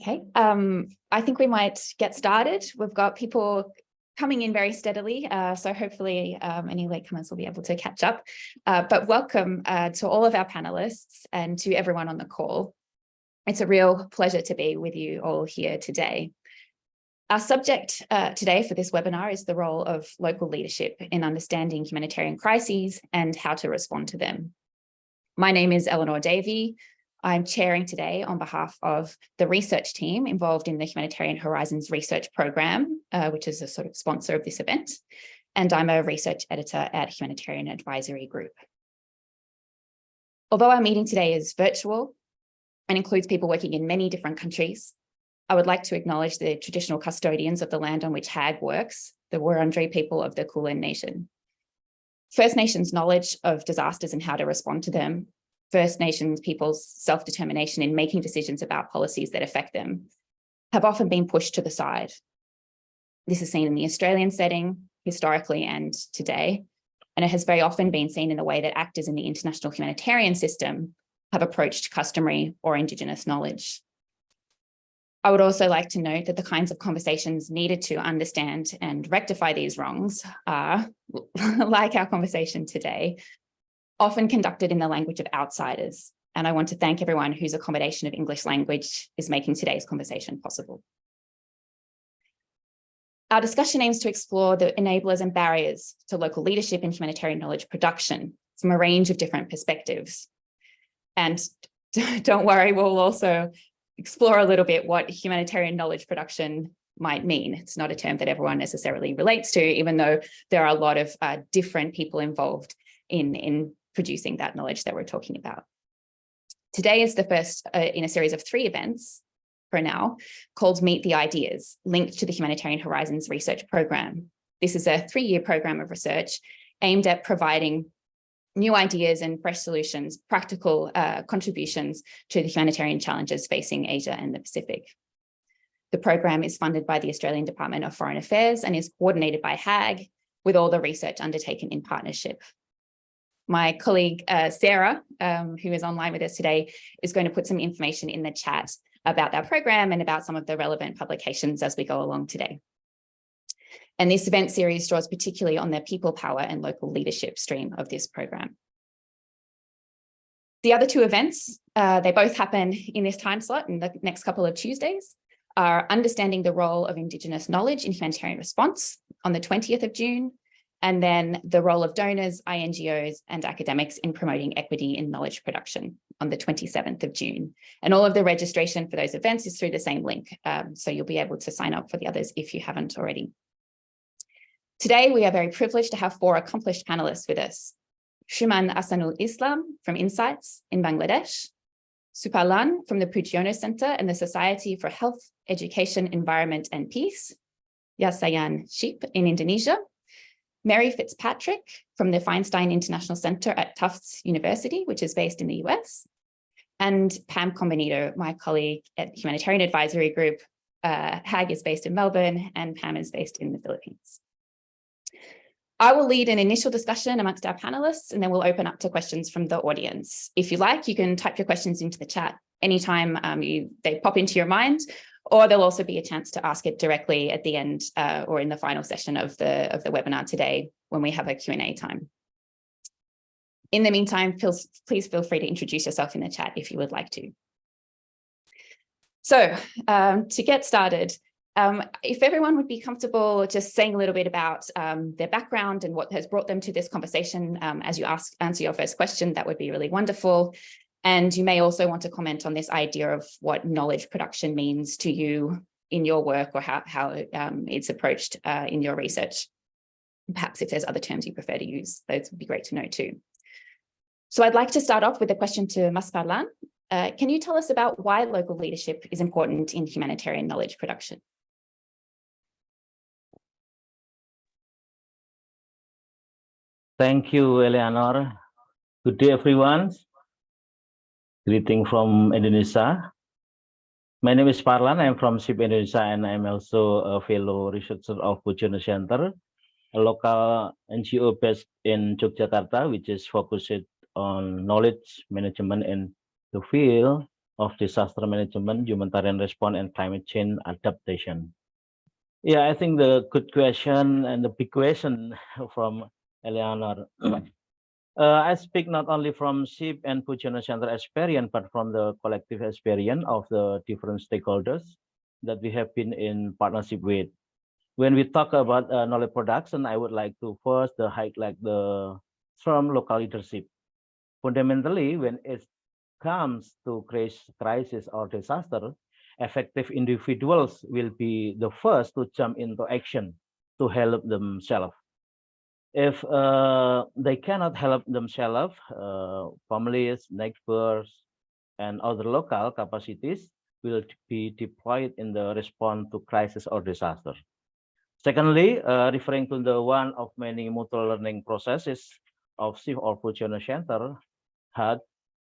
Okay, I think we might get started. We've got people coming in very steadily, so hopefully any latecomers will be able to catch up. But welcome to all of our panelists and to everyone on the call. It's a real pleasure to be with you all here today. Our subject today for this webinar is the role of local leadership in understanding humanitarian crises and how to respond to them. My name is Eleanor Davey. I'm chairing today on behalf of the research team involved in the Humanitarian Horizons Research Programme, which is a sort of sponsor of this event. And I'm a research editor at Humanitarian Advisory Group. Although our meeting today is virtual and includes people working in many different countries, I would like to acknowledge the traditional custodians of the land on which HAG works, the Wurundjeri people of the Kulin Nation. First Nations knowledge of disasters and how to respond to them, First Nations people's self-determination in making decisions about policies that affect them, have often been pushed to the side. This is seen in the Australian setting, historically and today, and it has very often been seen in the way that actors in the international humanitarian system have approached customary or Indigenous knowledge. I would also like to note that the kinds of conversations needed to understand and rectify these wrongs are, like our conversation today, often conducted in the language of outsiders. And I want to thank everyone whose accommodation of English language is making today's conversation possible. Our discussion aims to explore the enablers and barriers to local leadership in humanitarian knowledge production from a range of different perspectives. And don't worry, we'll also explore a little bit what humanitarian knowledge production might mean. It's not a term that everyone necessarily relates to, even though there are a lot of different people involved in producing that knowledge that we're talking about. Today is the first in a series of 3 events for now called Meet the Ideas, linked to the Humanitarian Horizons Research Programme. This is a 3-year program of research aimed at providing new ideas and fresh solutions, practical contributions to the humanitarian challenges facing Asia and the Pacific. The program is funded by the Australian Department of Foreign Affairs and is coordinated by HAG, with all the research undertaken in partnership. My colleague, Sarah, who is online with us today, is going to put some information in the chat about that program and about some of the relevant publications as we go along today. And this event series draws particularly on the people power and local leadership stream of this program. The other 2 events, they both happen in this time slot in the next couple of Tuesdays, are Understanding the Role of Indigenous Knowledge in Humanitarian Response on the 20th of June, and then the role of donors, INGOs, and academics in promoting equity in knowledge production on the 27th of June. And all of the registration for those events is through the same link, so you'll be able to sign up for the others if you haven't already. Today, we are very privileged to have 4 accomplished panelists with us. Shuman Asanul Islam from Insights in Bangladesh, Supalan from the Pujiono Center and the Society for Health, Education, Environment and Peace, Yasayan Sheep in Indonesia, Mary Fitzpatrick from the Feinstein International Center at Tufts University, which is based in the US, and Pam Combinito, my colleague at Humanitarian Advisory Group. HAG is based in Melbourne and Pam is based in the Philippines. I will lead an initial discussion amongst our panelists, and then we'll open up to questions from the audience. If you like, you can type your questions into the chat anytime they pop into your mind, or there'll also be a chance to ask it directly at the end or in the final session of the webinar today when we have a Q&A time. In the meantime, please feel free to introduce yourself in the chat if you would like to. So to get started, if everyone would be comfortable just saying a little bit about their background and what has brought them to this conversation as you answer your first question, that would be really wonderful. And you may also want to comment on this idea of what knowledge production means to you in your work or how it's approached in your research. Perhaps if there's other terms you prefer to use, those would be great to know too. So I'd like to start off with a question to Mas Parlan. Can you tell us about why local leadership is important in humanitarian knowledge production? Thank you, Eleanor. Good day, everyone. Greeting from Indonesia. My name is Parlan. I'm from SIP Indonesia, and I'm also a fellow researcher of Pujiono Center, a local NGO based in Yogyakarta, which is focused on knowledge management in the field of disaster management, humanitarian response, and climate change adaptation. Yeah, I think the good question and the big question from Eleanor. I speak not only from SHIP and Pucciano Center experience, but from the collective experience of the different stakeholders that we have been in partnership with. When we talk about knowledge production, I would like to first highlight the term local leadership. Fundamentally, when it comes to crisis or disaster, effective individuals will be the first to jump into action to help themselves. If they cannot help themselves, families, neighbors, and other local capacities will be deployed in the response to crisis or disaster. Secondly, referring to the one of many mutual learning processes of SIF or Pucciano Center had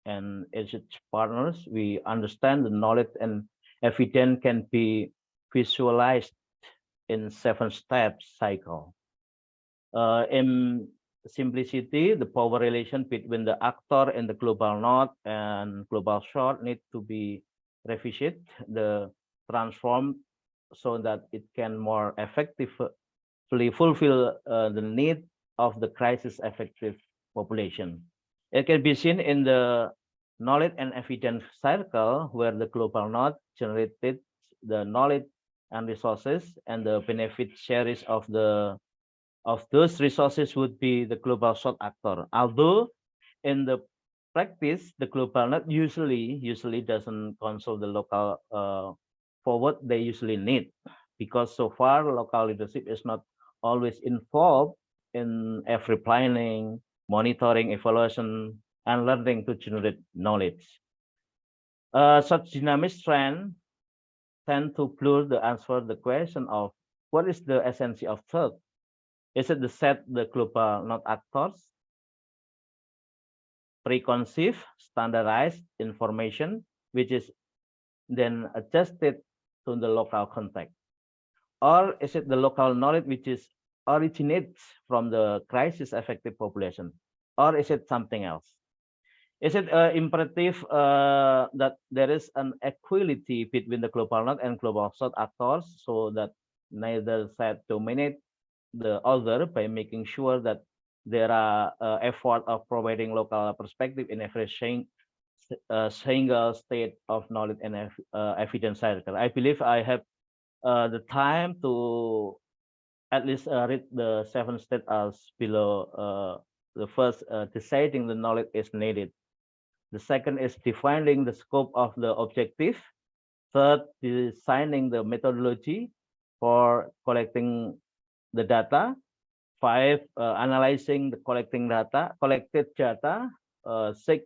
and its partners, we understand the knowledge and evidence can be visualized in 7-step cycle. In simplicity, the power relation between the actor and the global north and global south need to be revisited, the transformed so that it can more effectively fulfill the need of the crisis affected population. It can be seen in the knowledge and evidence circle where the global north generated the knowledge and resources, and the benefit shares of those resources would be the global south actor. Although in the practice, the global north usually doesn't consult the local for what they usually need, because so far local leadership is not always involved in every planning, monitoring, evaluation, and learning to generate knowledge. Such dynamic trends tend to blur the answer the question of what is the essence of third. Is it the set the global not actors, preconceived, standardized information, which is then adjusted to the local context? Or is it the local knowledge which is originates from the crisis affected population? Or is it something else? Is it imperative that there is an equality between the global north and global south actors so that neither side dominate the other by making sure that there are effort of providing local perspective in every single state of knowledge and evidence cycle? I believe I have the time to at least read the 7 steps as below. The first, deciding the knowledge is needed. The second is defining the scope of the objective. Third, designing the methodology for collecting the data. 5, analyzing the collected data. 6,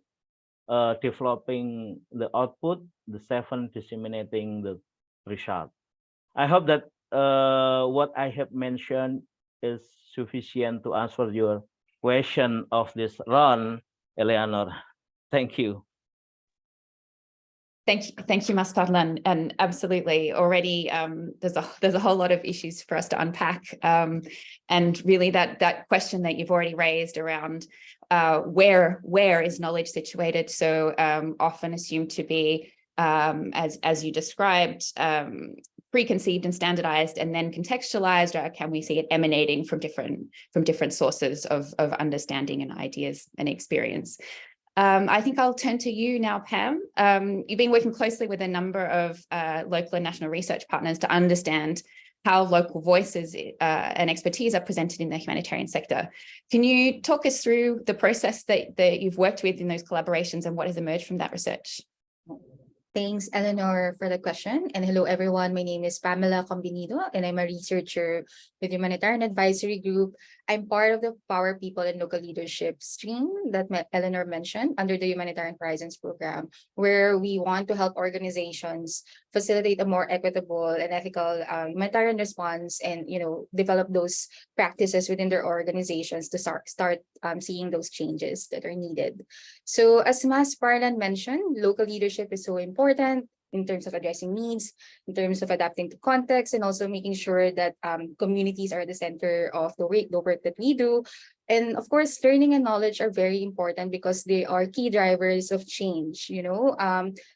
developing the output. The 7, disseminating the result. I hope that what I have mentioned is sufficient to answer your question of this round, Eleanor. Thank you. Thank you, Mas Fadlan. And absolutely, already there's a whole lot of issues for us to unpack. And really, that question that you've already raised around where is knowledge situated, so often assumed to be as you described, preconceived and standardized, and then contextualized, or can we see it emanating from different sources of understanding and ideas and experience? I think I'll turn to you now, Pam. You've been working closely with a number of local and national research partners to understand how local voices and expertise are presented in the humanitarian sector. Can you talk us through the process that you've worked with in those collaborations and what has emerged from that research? Thanks, Eleanor, for the question. And hello, everyone. My name is Pamela Combinido, and I'm a researcher with Humanitarian Advisory Group. I'm part of the Power People and Local Leadership stream that Eleanor mentioned under the Humanitarian Horizons Programme, where we want to help organizations facilitate a more equitable and ethical humanitarian response, and develop those practices within their organizations to start seeing those changes that are needed. So as Mas Parlan mentioned, local leadership is so important. in terms of addressing needs, in terms of adapting to context, and also making sure that communities are the center of the work that we do. And of course, learning and knowledge are very important because they are key drivers of change.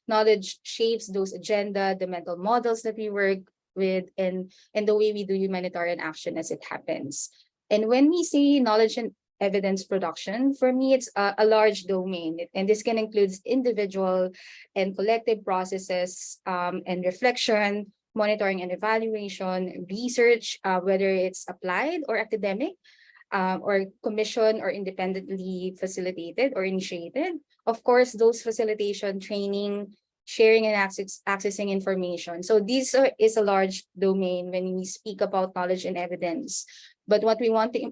Knowledge shapes those agenda, the mental models that we work with, and the way we do humanitarian action as it happens. And when we say knowledge and evidence production, for me, it's a large domain. And this can include individual and collective processes and reflection, monitoring and evaluation, research, whether it's applied or academic, or commissioned or independently facilitated or initiated. Of course, those facilitation, training, sharing and accessing information. So this is a large domain when we speak about knowledge and evidence. But what we want to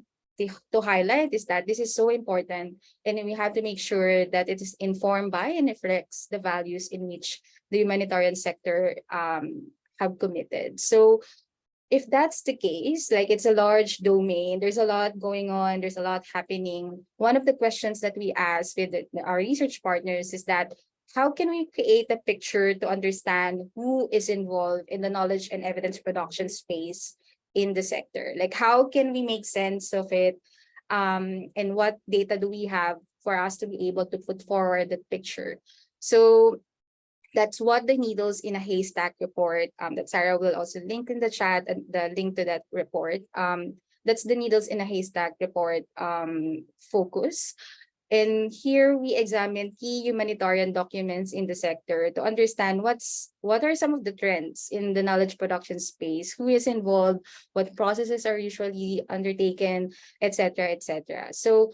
highlight is that this is so important, and we have to make sure that it is informed by and reflects the values in which the humanitarian sector have committed. So if that's the case, like it's a large domain, there's a lot going on, there's a lot happening. One of the questions that we ask with our research partners is that, how can we create a picture to understand who is involved in the knowledge and evidence production space in the sector? Like, how can we make sense of it? And what data do we have for us to be able to put forward the picture? So that's what the needles in a haystack report that Sarah will also link in the chat, and the link to that report. That's the needles in a haystack report focus. And here we examine key humanitarian documents in the sector to understand what are some of the trends in the knowledge production space, who is involved, what processes are usually undertaken, etc., etc. So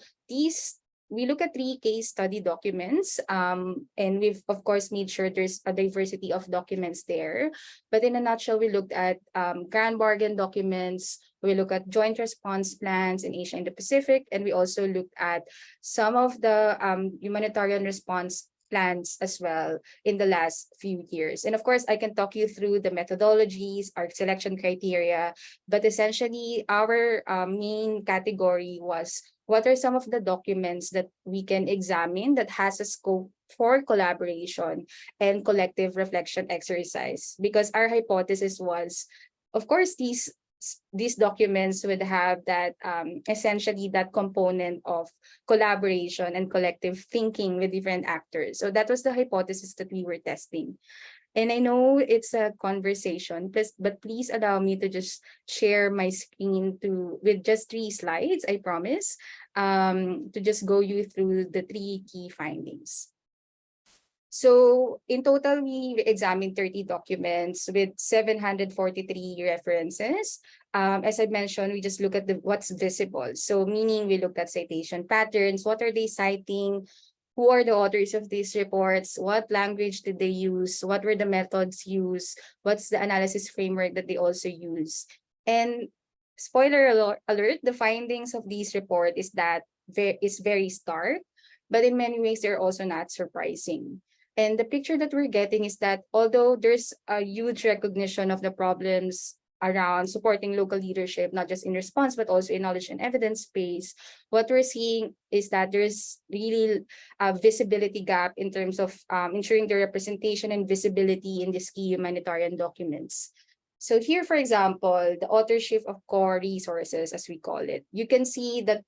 we look at 3 case study documents, and we've of course made sure there's a diversity of documents there. But in a nutshell, we looked at grand bargain documents, we look at joint response plans in Asia and the Pacific, and we also looked at some of the humanitarian response plans as well in the last few years. And of course, I can talk you through the methodologies, our selection criteria, but essentially our main category was, what are some of the documents that we can examine that has a scope for collaboration and collective reflection exercise? Because our hypothesis was, of course, these documents would have that essentially that component of collaboration and collective thinking with different actors. So that was the hypothesis that we were testing. And I know it's a conversation, but please allow me to just share my screen with just 3 slides, I promise, to just go you through the 3 key findings. So in total, we examined 30 documents with 743 references. As I mentioned, we just look at what's visible. So meaning we looked at citation patterns, what are they citing, who are the authors of these reports, what language did they use, what were the methods used, what's the analysis framework that they also use. And spoiler alert, the findings of this report is very stark, but in many ways they're also not surprising. And the picture that we're getting is that although there's a huge recognition of the problems around supporting local leadership, not just in response, but also in knowledge and evidence space, what we're seeing is that there's really a visibility gap in terms of ensuring the representation and visibility in these key humanitarian documents. So here, for example, the authorship of core resources, as we call it, you can see that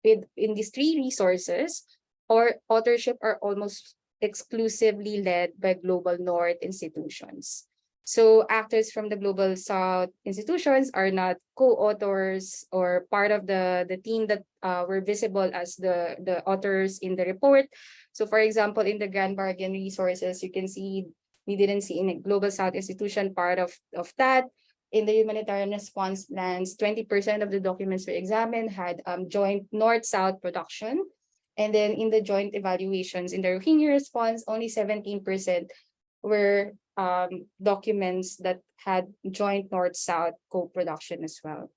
in these 3 resources, or authorship are almost exclusively led by Global North institutions. So actors from the Global South institutions are not co-authors or part of the team that were visible as the authors in the report. So for example, in the Grand Bargain resources, you can see we didn't see in a Global South institution part of that. In the humanitarian response plans, 20% of the documents we examined had joint North-South production. And then in the joint evaluations in the Rohingya response, only 17% were documents that had joint North-South co-production as well.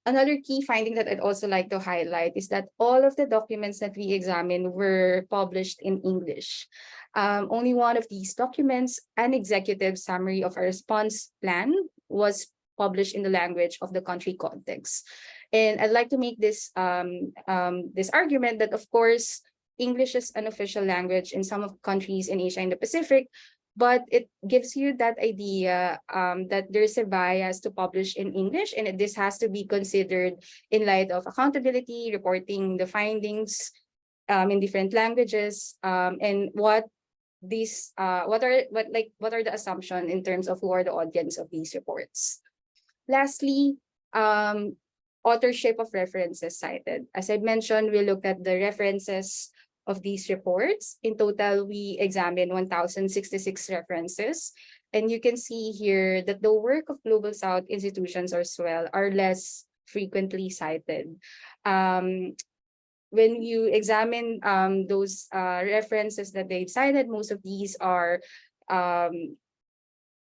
Another key finding that I'd also like to highlight is that all of the documents that we examined were published in English. Only one of these documents, an executive summary of a response plan, was published in the language of the country context. And I'd like to make this argument that, of course, English is an official language in some of countries in Asia and the Pacific, but it gives you that idea that there's a bias to publish in English, and this has to be considered in light of accountability, reporting the findings in different languages, and what are the assumptions in terms of who are the audience of these reports. Lastly, authorship of references cited. As I mentioned, we looked at the references of these reports. In total, we examined 1,066 references. And you can see here that the work of Global South institutions as well are less frequently cited. When you examine those references that they've cited, most of these are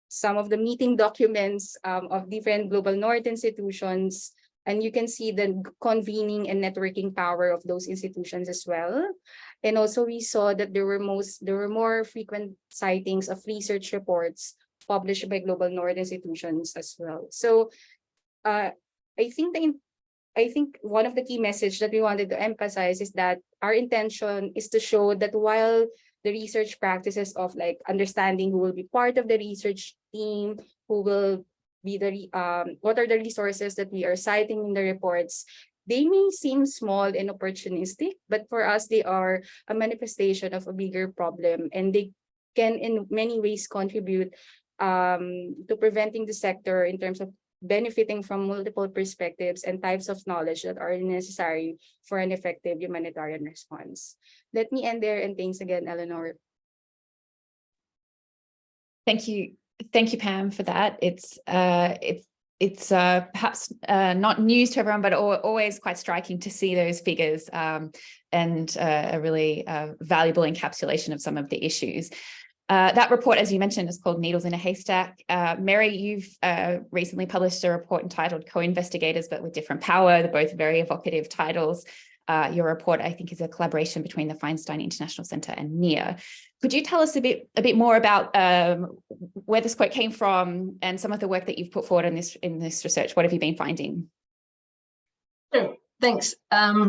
some of the meeting documents of different Global North institutions, and you can see the convening and networking power of those institutions as well. And also we saw that there were more frequent sightings of research reports published by Global North institutions as well. So I think one of the key messages that we wanted to emphasize is that our intention is to show that while the research practices of like understanding who will be part of the research team, who will be the what are the resources that we are citing in the reports, they may seem small and opportunistic, but for us they are a manifestation of a bigger problem, and they can in many ways contribute to preventing the sector in terms of benefiting from multiple perspectives and types of knowledge that are necessary for an effective humanitarian response. Let me end there, and thanks again, Eleanor. Thank you, Pam, for that. It's perhaps not news to everyone, but always quite striking to see those figures and a really valuable encapsulation of some of the issues. That report, as you mentioned, is called Needles in a Haystack. Mary, you've recently published a report entitled Co-Investigators, but with Different Power. They're both very evocative titles. Your report, I think, is a collaboration between the Feinstein International Center and NIA. Could you tell us a bit more about where this quote came from and some of the work that you've put forward in this research? What have you been finding? Sure, thanks.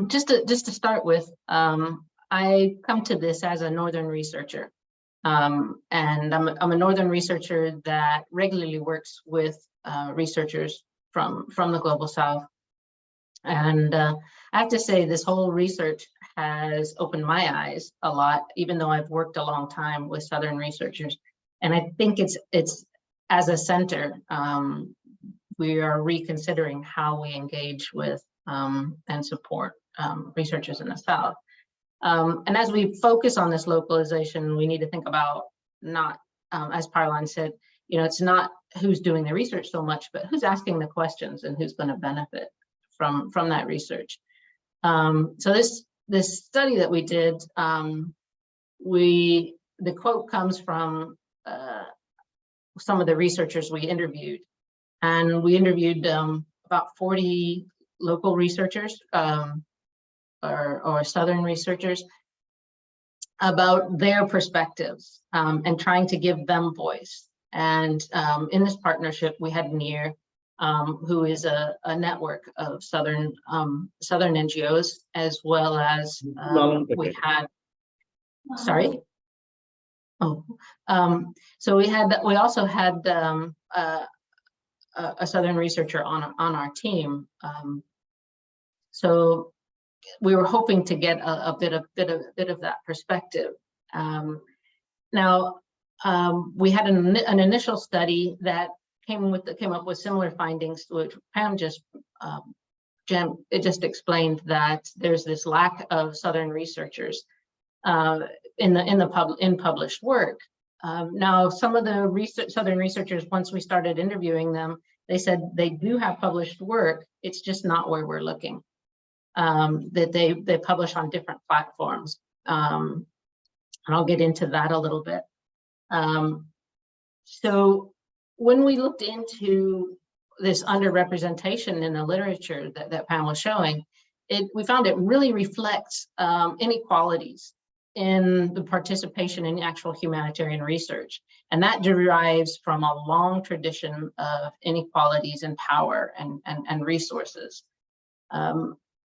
Just to start with, I come to this as a Northern researcher. And I'm a Northern researcher that regularly works with researchers from the Global South. And I have to say, this whole research has opened my eyes a lot, even though I've worked a long time with Southern researchers. And I think it's as a center, we are reconsidering how we engage with and support researchers in the South. And as we focus on this localization, we need to think about not, as Parlan said, it's not who's doing the research so much, but who's asking the questions and who's going to benefit from that research. So this study that we did, the quote comes from some of the researchers we interviewed, and we interviewed about 40 local researchers or Southern researchers about their perspectives and trying to give them voice. And in this partnership, we had NIA, who is a network of Southern NGOs, as well as we had, sorry. Oh, so we also had a Southern researcher on our team. So we were hoping to get a bit of that perspective. Now, we had an initial study that came up with similar findings, which Pam just explained, that there's this lack of Southern researchers in published work. Now, some of the Southern researchers, once we started interviewing them, they said they do have published work. It's just not where we're looking. That they publish on different platforms, and I'll get into that a little bit. So when we looked into this underrepresentation in the literature that Pam was showing, we found it really reflects inequalities in the participation in actual humanitarian research, and that derives from a long tradition of inequalities in power and resources.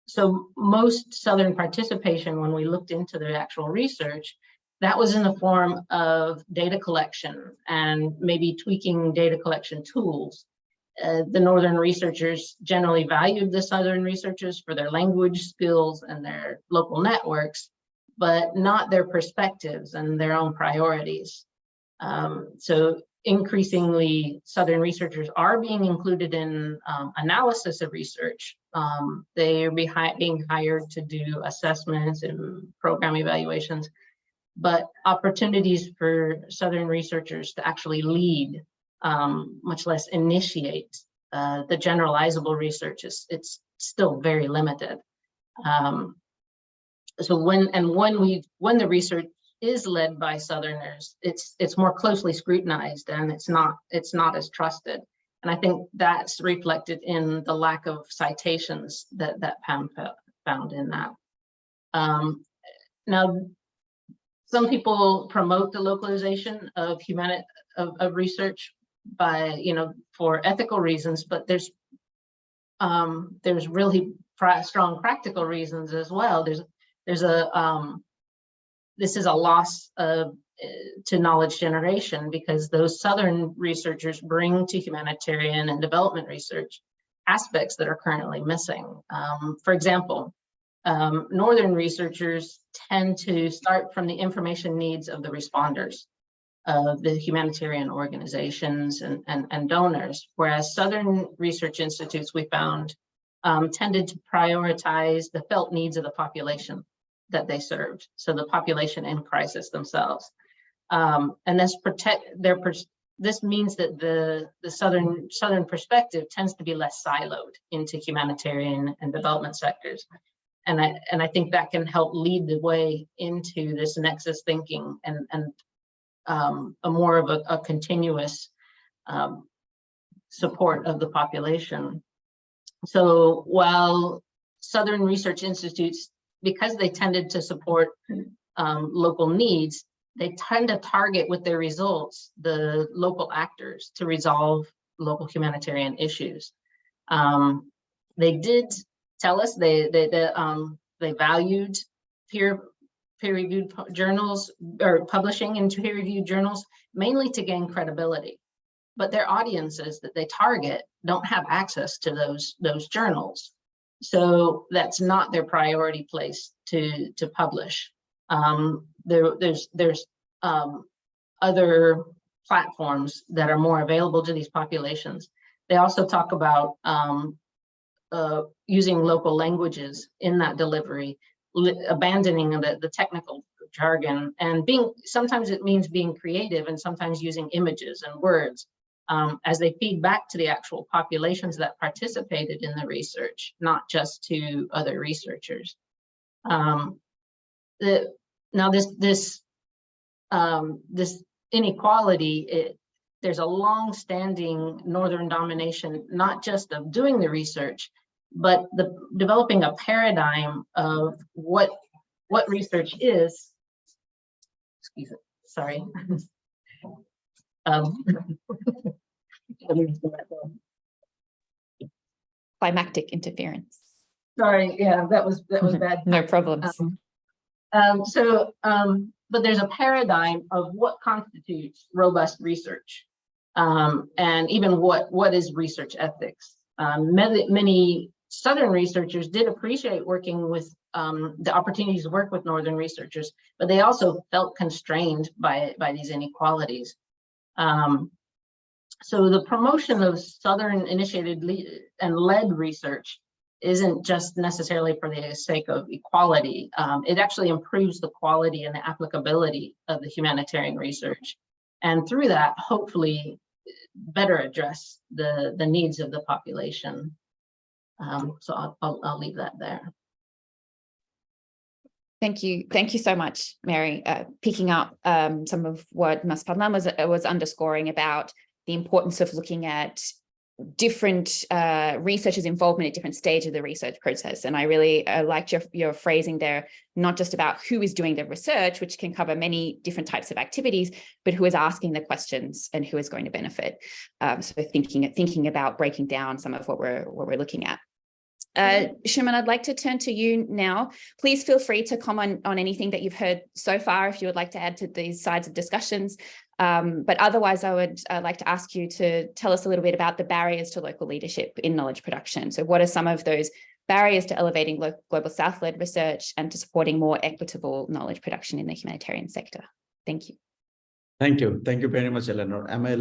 So most Southern participation, when we looked into the actual research, that was in the form of data collection and maybe tweaking data collection tools. The Northern researchers generally valued the Southern researchers for their language skills and their local networks, but not their perspectives and their own priorities. So increasingly, Southern researchers are being included in analysis of research. They are being hired to do assessments and program evaluations, but opportunities for Southern researchers to actually lead, much less initiate the generalizable research, it's still very limited. So when the research is led by Southerners, it's more closely scrutinized and it's not as trusted. And I think that's reflected in the lack of citations that Pam found in that. Now, some people promote the localization of research by, for ethical reasons, but there's really strong practical reasons as well. This is a loss to knowledge generation, because those Southern researchers bring to humanitarian and development research aspects that are currently missing. For example, Northern researchers tend to start from the information needs of the responders, of the humanitarian organizations and donors, whereas Southern research institutes, we found, tended to prioritize the felt needs of the population that they served, so the population in crisis themselves. And this means that the Southern perspective tends to be less siloed into humanitarian and development sectors. And I think that can help lead the way into this nexus thinking and a more of a continuous support of the population. So while Southern research institutes, because they tended to support local needs, they tend to target with their results the local actors to resolve local humanitarian issues. They did tell us they valued peer-reviewed journals, or publishing in peer-reviewed journals, mainly to gain credibility. But their audiences that they target don't have access to those journals. So that's not their priority place to publish. There's other platforms that are more available to these populations. They also talk about using local languages in that delivery, abandoning the technical jargon, and sometimes it means being creative, and sometimes using images and words as they feed back to the actual populations that participated in the research, not just to other researchers. Now this inequality, there's a long-standing Northern domination, not just of doing the research, but developing a paradigm of what research is. Excuse me, sorry. Climactic interference. Sorry, yeah, that was bad. No problems. But there's a paradigm of what constitutes robust research, and even what is research ethics. Many Southern researchers did appreciate working with the opportunities to work with Northern researchers, but they also felt constrained by these inequalities. So the promotion of Southern initiated and led research isn't just necessarily for the sake of equality. It actually improves the quality and the applicability of the humanitarian research. And through that, hopefully better address the needs of the population. So I'll leave that there. Thank you so much, Mary. Picking up some of what Ms. Padman was underscoring about the importance of looking at different researchers' involvement at different stages of the research process. And I really liked your phrasing there, not just about who is doing the research, which can cover many different types of activities, but who is asking the questions and who is going to benefit. So thinking about breaking down some of what we're looking at. Shuman, I'd like to turn to you now. Please feel free to comment on anything that you've heard so far if you would like to add to these sides of discussions. But otherwise, I would like to ask you to tell us a little bit about the barriers to local leadership in knowledge production. So what are some of those barriers to elevating Global South-led research and to supporting more equitable knowledge production in the humanitarian sector? Thank you. Thank you. Thank you very much, Eleanor. Am I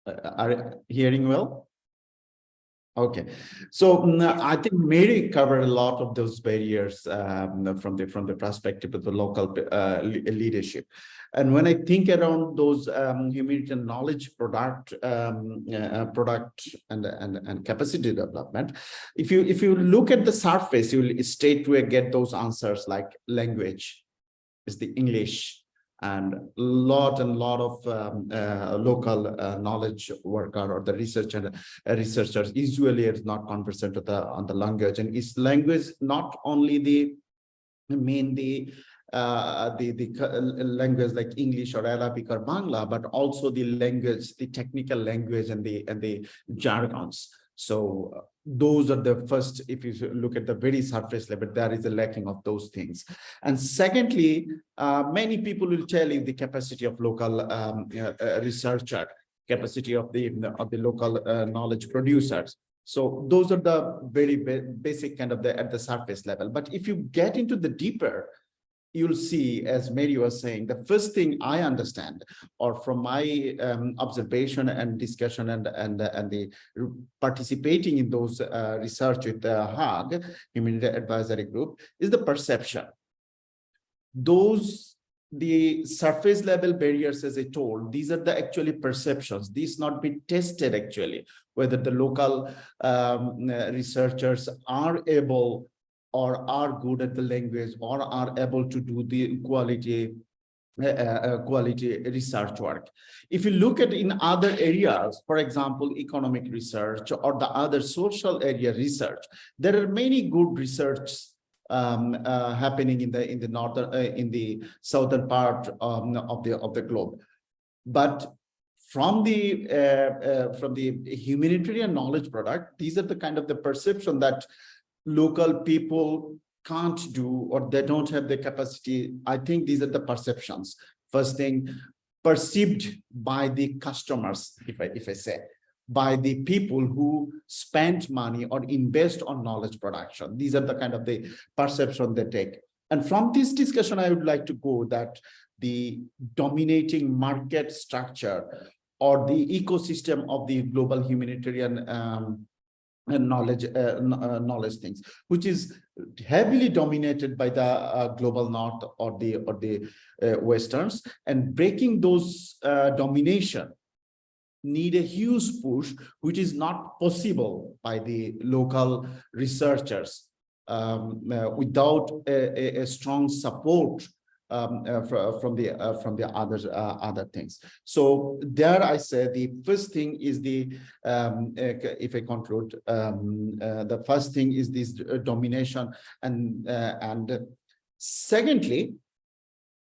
are hearing well? Okay, so I think Mary covered a lot of those barriers from the perspective of the local leadership, and when I think around those humanitarian knowledge product and capacity development, if you look at the surface, you will straight away get those answers like language is the English. And lot of local knowledge worker or the researchers usually is not conversant on the language, and is language not only the language like English or Arabic or Bangla, but also the language, the technical language and the jargons. So those are the first, if you look at the very surface level, there is a lacking of those things. And secondly, many people will tell you the capacity of local researcher, capacity of the local knowledge producers. So those are the very basic kind of at the surface level. But if you get into the deeper, you'll see, as Mary was saying, the first thing I understand, or from my observation and discussion and the participating in those research with the HAG, Humanitarian Advisory Group, is the perception. The surface level barriers, as I told, these are the actually perceptions. These not been tested actually, whether the local researchers are able or are good at the language or are able to do the quality research work. If you look at in other areas, for example, economic research or the other social area research, there are many good research happening in the northern in the southern part of the globe. But from the humanitarian knowledge product, these are the kind of the perception that local people can't do, or they don't have the capacity. I think these are the perceptions. First thing, perceived by the customers, if I say, by the people who spend money or invest on knowledge production. These are the kind of the perception they take. And from this discussion, I would like to go that the dominating market structure or the ecosystem of the global humanitarian knowledge things, which is heavily dominated by the global north or the westerns, and breaking those domination need a huge push, which is not possible by the local researchers without a strong support from the other things. So there I say the first thing is the if I conclude, the first thing is this domination, and secondly,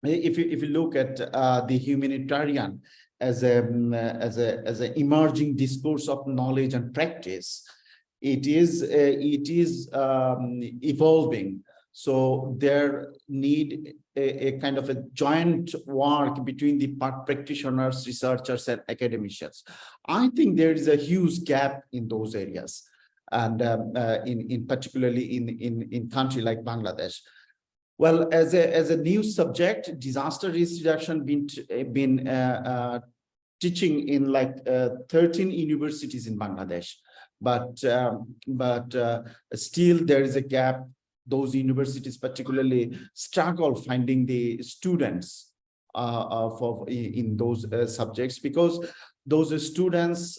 if you look at the humanitarian as a emerging discourse of knowledge and practice, it is evolving. So there need a kind of a joint work between the practitioners, researchers, and academicians. I think there is a huge gap in those areas, and in particularly in country like Bangladesh. Well, as a new subject, disaster risk reduction been teaching in like 13 universities in Bangladesh, but still there is a gap. Those universities particularly struggle finding the students in those subjects, because those students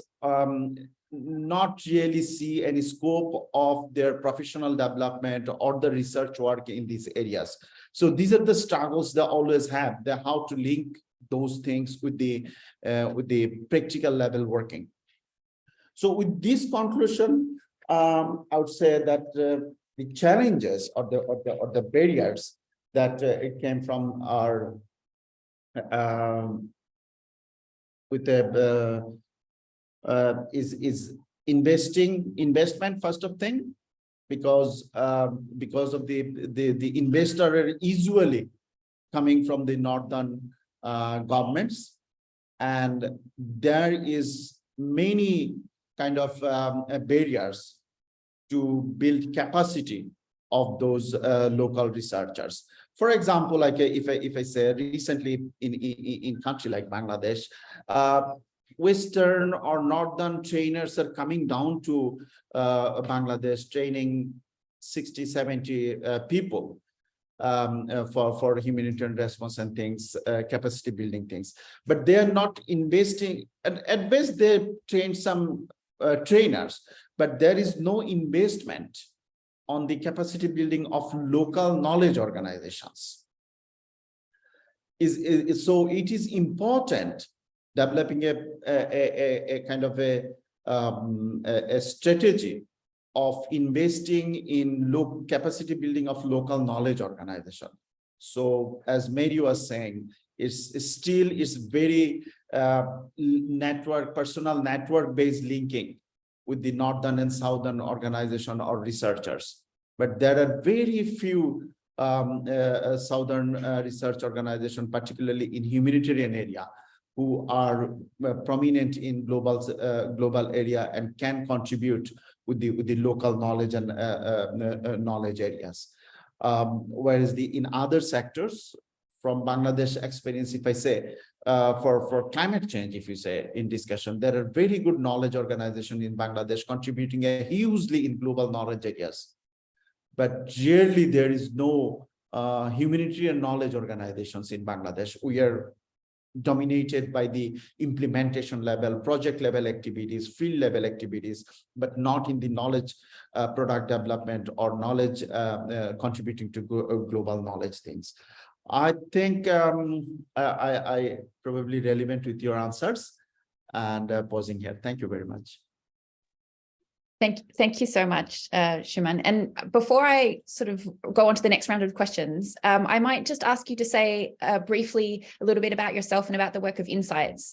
not really see any scope of their professional development or the research work in these areas. So these are the struggles they always have. They how to link those things with the practical level working. So with this conclusion, I would say that the challenges or the barriers that it came from our with the is investment first of thing, because of the investor are usually coming from the northern governments, and there is many kind of barriers to build capacity of those local researchers. For example, like if I say recently in country like Bangladesh, Western or Northern trainers are coming down to Bangladesh, training 60, 70 people for humanitarian response and things, capacity building things. But they are not investing, at best they train some trainers, but there is no investment on the capacity building of local knowledge organizations. So it is important developing a kind of a strategy of investing in low capacity building of local knowledge organization. So as Mary was saying, it's still very personal network based linking with the northern and southern organization or researchers. But there are very few southern research organization, particularly in humanitarian area, who are prominent in global area and can contribute with the local knowledge and knowledge areas. Whereas in other sectors, from Bangladesh experience, if I say for climate change, if you say in discussion, there are very good knowledge organizations in Bangladesh contributing hugely in global knowledge areas. But rarely there is no humanitarian knowledge organizations in Bangladesh. We are dominated by the implementation level, project level activities, field level activities, but not in the knowledge product development or knowledge contributing to global knowledge things. I think I probably relevant with your answers, and pausing here. Thank you very much. Thank you so much, Shuman. And before I sort of go on to the next round of questions, I might just ask you to say briefly a little bit about yourself and about the work of Insights,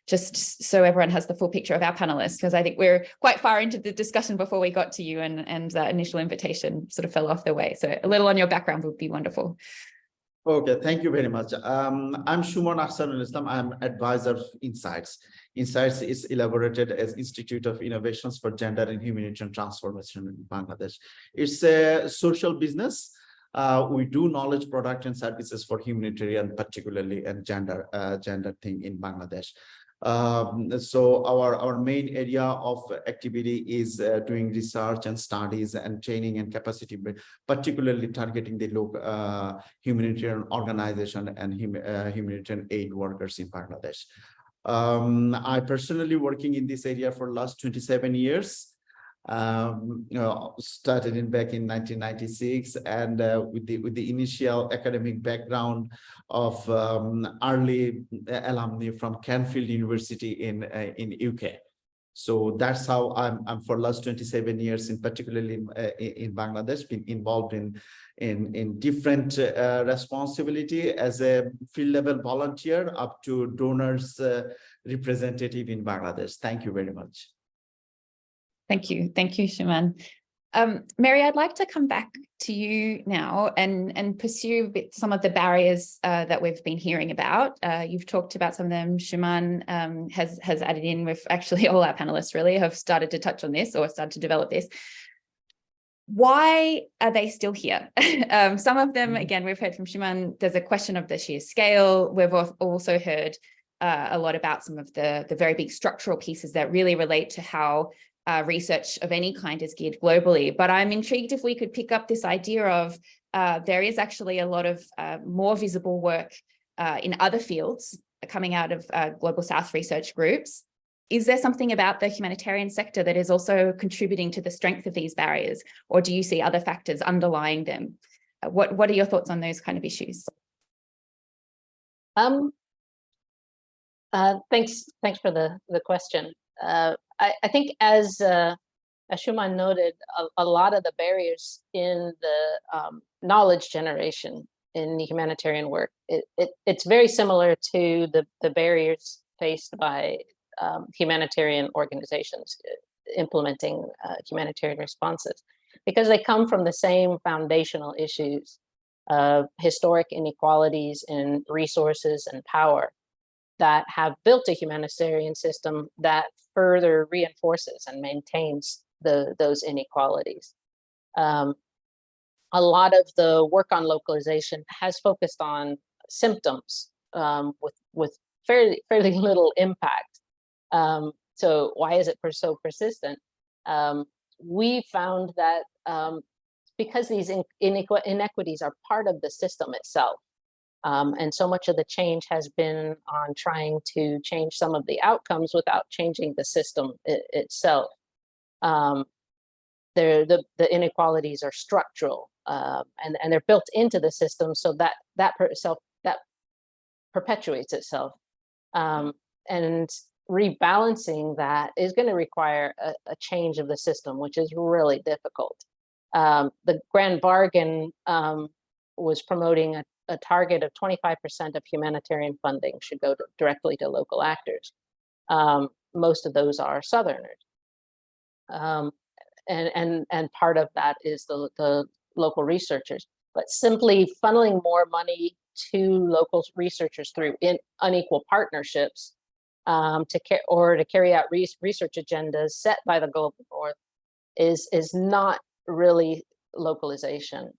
just so everyone has the full picture of our panelists, because I think we're quite far into the discussion before we got to you, and that initial invitation sort of fell off the way. So a little on your background would be wonderful. Okay, thank you very much. I'm Shuman Ahsanul Islam. I'm advisor of Insights. Insights is elaborated as Institute of Innovations for Gender and Humanitarian Transformation in Bangladesh. It's a social business. We do knowledge product and services for humanitarian, particularly, and gender thing in Bangladesh. So our main area of activity is doing research and studies and training and capacity, particularly targeting the local humanitarian organization and humanitarian aid workers in Bangladesh. I personally working in this area for last 27 years. Started back in 1996, and with the initial academic background of early alumni from Canfield University in UK. So that's how I'm for last 27 years, particularly in Bangladesh, been involved in different responsibility as a field level volunteer up to donors representative in Bangladesh. Thank you very much. Thank you, Shuman. Mary, I'd like to come back to you now and pursue some of the barriers that we've been hearing about. You've talked about some of them. Shuman has added in. With actually all our panelists really have started to touch on this or started to develop this. Why are they still here? Some of them, again, we've heard from Shuman. There's a question of the sheer scale. We've also heard a lot about some of the very big structural pieces that really relate to how research of any kind is geared globally. But I'm intrigued if we could pick up this idea of there is actually a lot of more visible work in other fields coming out of Global South research groups. Is there something about the humanitarian sector that is also contributing to the strength of these barriers, or do you see other factors underlying them? What are your thoughts on those kind of issues? Thanks for the question. I think as Shuman noted, a lot of the barriers in the knowledge generation in the humanitarian work, it's very similar to the barriers faced by humanitarian organizations. implementing humanitarian responses, because they come from the same foundational issues of historic inequalities in resources and power that have built a humanitarian system that further reinforces and maintains those inequalities. A lot of the work on localization has focused on symptoms with fairly little impact. So why is it so persistent? We found that because these inequities are part of the system itself, and so much of the change has been on trying to change some of the outcomes without changing the system itself. The inequalities are structural, and they're built into the system, so that perpetuates itself. And rebalancing that is going to require a change of the system, which is really difficult. The Grand Bargain was promoting a target of 25% of humanitarian funding should go directly to local actors. Most of those are Southerners. And part of that is the local researchers, but simply funneling more money to local researchers through unequal partnerships to carry out research agendas set by the Global North is not really localization.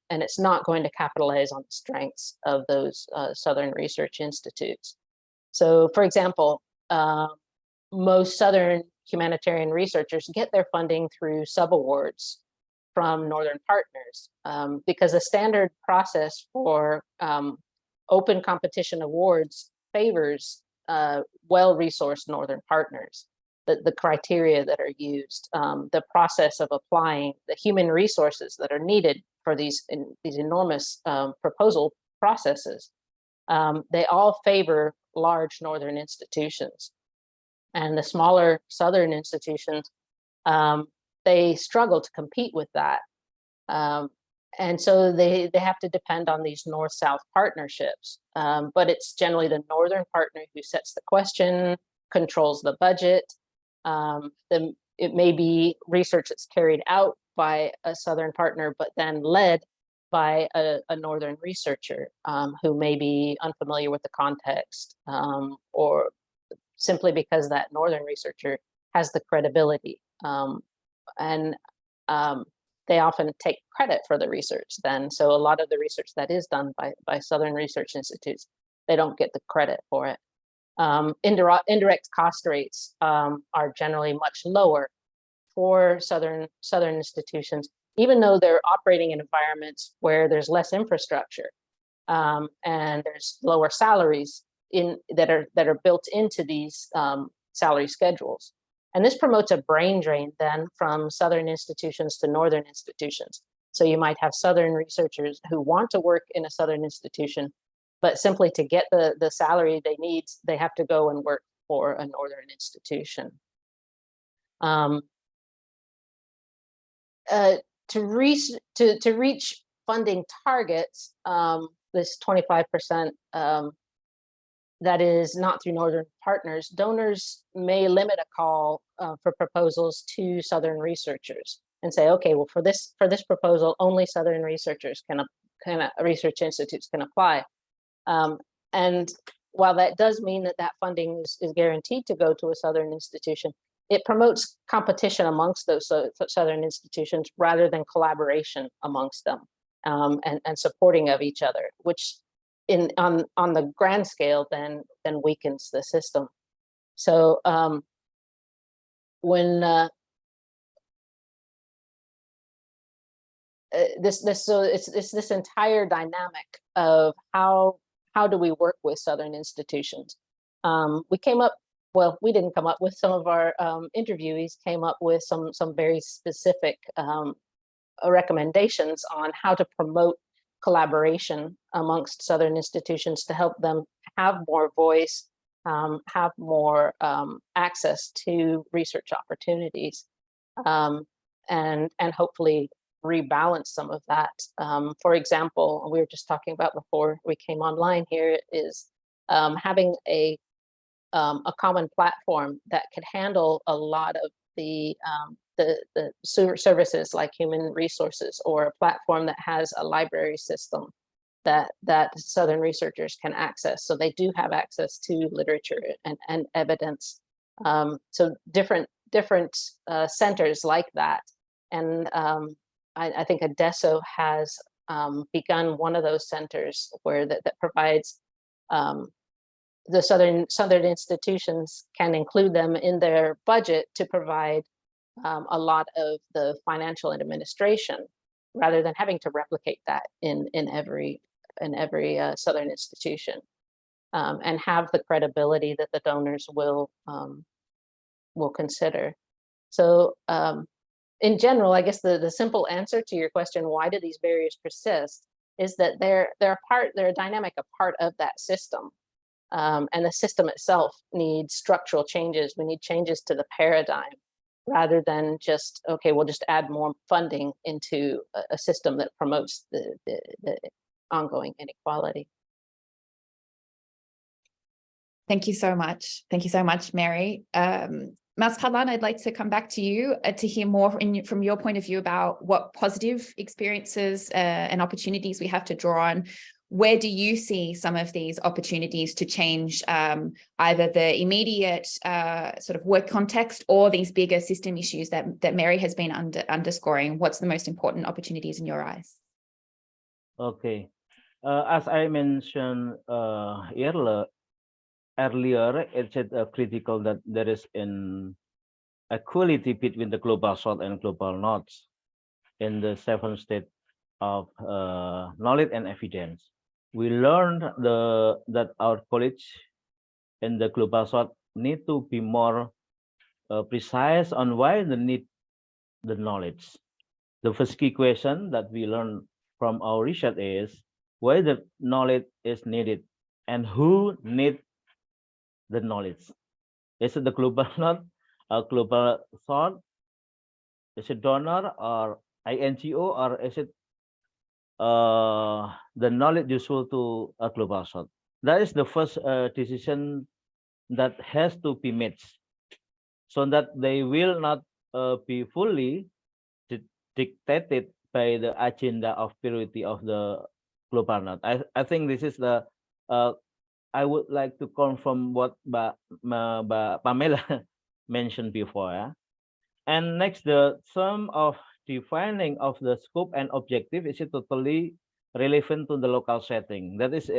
And it's not going to capitalize on the strengths of those Southern research institutes. So, for example, most Southern humanitarian researchers get their funding through sub-awards from Northern partners, because the standard process for open competition awards favors well-resourced Northern partners. The criteria that are used, the process of applying the human resources that are needed for these enormous proposal processes, they all favor large Northern institutions. And the smaller Southern institutions, they struggle to compete with that. And so they have to depend on these North-South partnerships. But it's generally the Northern partner who sets the question, controls the budget. It may be research that's carried out by a Southern partner, but then led by a Northern researcher who may be unfamiliar with the context, or simply because that Northern researcher has the credibility. They often take credit for the research then. So a lot of the research that is done by Southern research institutes, they don't get the credit for it. Indirect cost rates are generally much lower for Southern institutions, even though they're operating in environments where there's less infrastructure and there's lower salaries that are built into these salary schedules. And this promotes a brain drain then from Southern institutions to Northern institutions. So you might have Southern researchers who want to work in a Southern institution, but simply to get the salary they need, they have to go and work for a Northern institution. To reach funding targets, this 25%, that is not through Northern partners, donors may limit a call for proposals to Southern researchers and say, okay, well, for this proposal, only Southern researchers research institutes can apply. And while that does mean that funding is guaranteed to go to a Southern institution, it promotes competition amongst those Southern institutions rather than collaboration amongst them, and supporting of each other, which on the grand scale then weakens the system. So when it's this entire dynamic of how do we work with Southern institutions. We came up, well, we didn't come up with, some of our interviewees came up with some very specific recommendations on how to promote collaboration amongst Southern institutions to help them have more voice, have more access to research opportunities, and hopefully rebalance some of that. For example, we were just talking about before we came online here, is having a common platform that could handle a lot of the services like human resources, or a platform that has a library system that Southern researchers can access. So they do have access to literature and evidence. So different centers like that. And I think Adesso has begun one of those centers where that provides the Southern institutions can include them in their budget to provide a lot of the financial and administration, rather than having to replicate that in every Southern institution, and have the credibility that the donors will consider. So in general, I guess the simple answer to your question, why do these barriers persist, is that they're a dynamic, a part of that system. And the system itself needs structural changes. We need changes to the paradigm, rather than just, okay, we'll just add more funding into a system that promotes the ongoing inequality. Thank you so much. Thank you so much, Mary. Mas Padlan, I'd like to come back to you to hear more from your point of view about what positive experiences and opportunities we have to draw on. Where do you see some of these opportunities to change either the immediate sort of work context or these bigger system issues that Mary has been underscoring? What's the most important opportunities in your eyes? Okay. As I mentioned earlier, it's critical that there is an equality between the global south and global north in the 7 states of knowledge and evidence. We learned that our college in the global south need to be more precise on why they need the knowledge. The first key question that we learned from our research is why the knowledge is needed and who needs the knowledge. Is it the global north, global south? Is it donor or INGO, or is it the knowledge useful to a global south? That is the first decision that has to be made, so that they will not be fully dictated by the agenda of priority of the global north. I think this is the I would like to confirm what Pamela mentioned before. Yeah? And next, the term of defining of the scope and objective is it totally relevant to the local setting. That is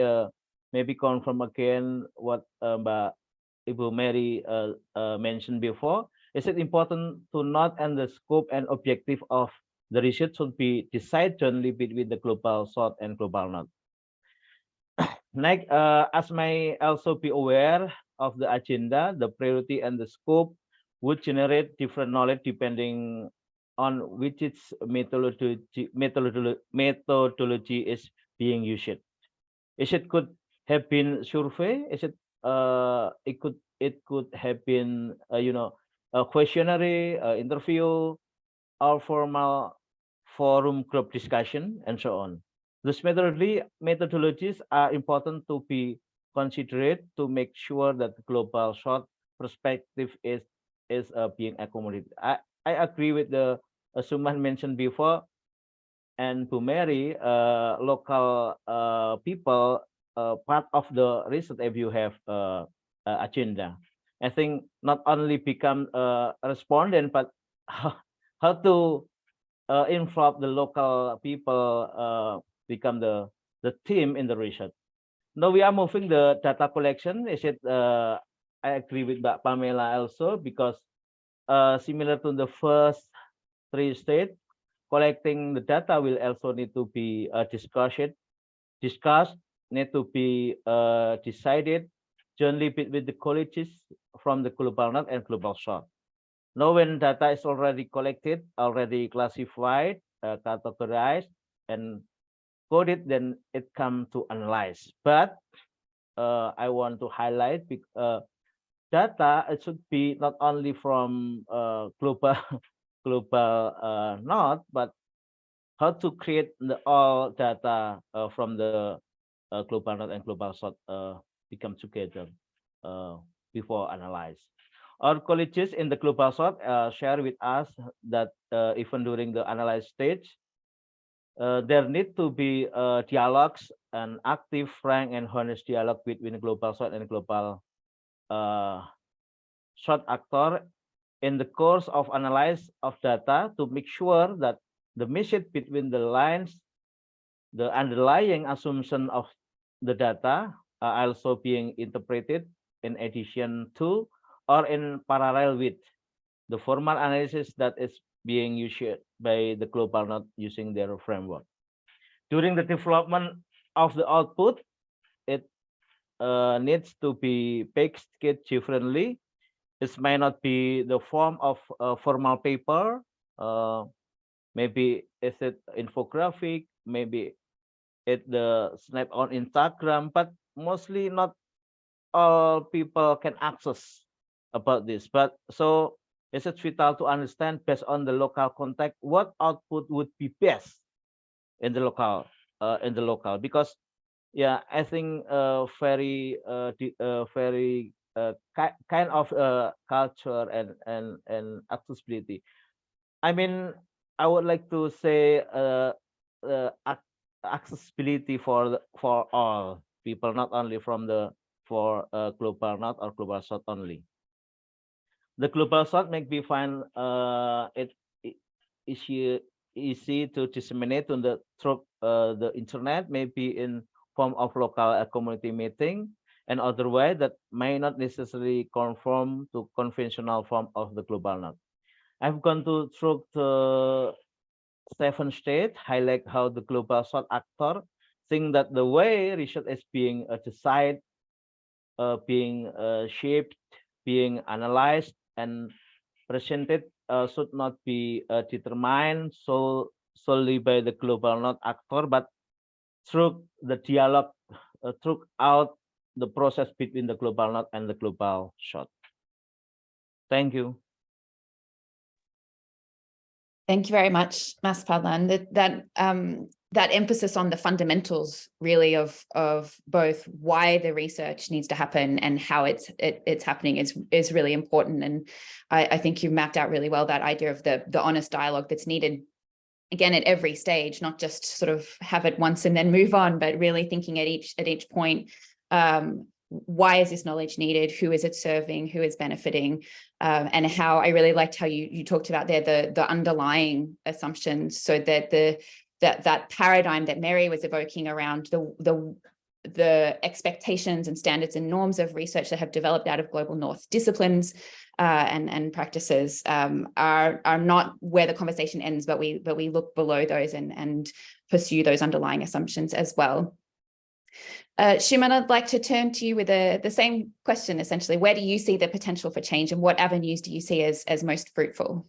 maybe confirm again what Ibu Mary mentioned before. Is it important to note and the scope and objective of the research should be decided jointly between the global south and global north. Next, as may also be aware of the agenda, the priority and the scope would generate different knowledge depending on which its methodology is being used. Is it could have been survey? Is it it could have been a questionnaire, interview, or formal forum group discussion, and so on. These methodologies are important to be considered to make sure that the global south perspective is being accommodated. I agree with the Suman mentioned before, and Bu Mary, local people part of the research if you have agenda. I think not only become a respondent, but how to involve the local people become the team in the research. Now we are moving the data collection. Is it? I agree with Pamela also, because similar to the first 3 states, collecting the data will also need to be discussed, need to be decided jointly with the colleges from the global north and global south. Now, when data is already collected, already classified, categorized, and coded, then it comes to analyze. But I want to highlight data. It should be not only from global north, but how to create all data from the global north and global south become together before analyze. Our colleagues in the Global South share with us that even during the analyze stage, there need to be dialogues and active, frank, and honest dialogue between the Global South and Global South actor in the course of analysis of data to make sure that the message between the lines, the underlying assumption of the data are also being interpreted in addition to or in parallel with the formal analysis that is being used by the Global North using their framework. During the development of the output, it needs to be packaged differently. It may not be the form of a formal paper. Maybe is it infographic, maybe it the snap on Instagram, but mostly not all people can access about this. But so it's vital to understand based on the local context what output would be best in the local because yeah, I think very kind of culture and accessibility. I mean, I would like to say accessibility for all people, not only from the Global North or Global South only. The Global South make me find it easy to disseminate on the through the internet, maybe in form of local community meeting and other way that may not necessarily conform to conventional form of the Global North. I've gone through the 7 states, highlight how the Global South actor think that the way research is being decided, being shaped, being analyzed and presented should not be determined solely by the Global North actor, but through the dialogue throughout the process between the Global North and the Global South. Thank you. Thank you very much, Mas Padlan. That emphasis on the fundamentals, really, of both why the research needs to happen and how it's happening is really important. And I think you mapped out really well that idea of the honest dialogue that's needed, again, at every stage, not just sort of have it once and then move on, but really thinking at each point, why is this knowledge needed? Who is it serving? Who is benefiting? And how I really liked how you talked about there the underlying assumptions, so that that paradigm that Mary was evoking around the expectations and standards and norms of research that have developed out of Global North disciplines and practices are not where the conversation ends, but we look below those and pursue those underlying assumptions as well. Shuman, I'd like to turn to you with the same question, essentially. Where do you see the potential for change, and what avenues do you see as most fruitful?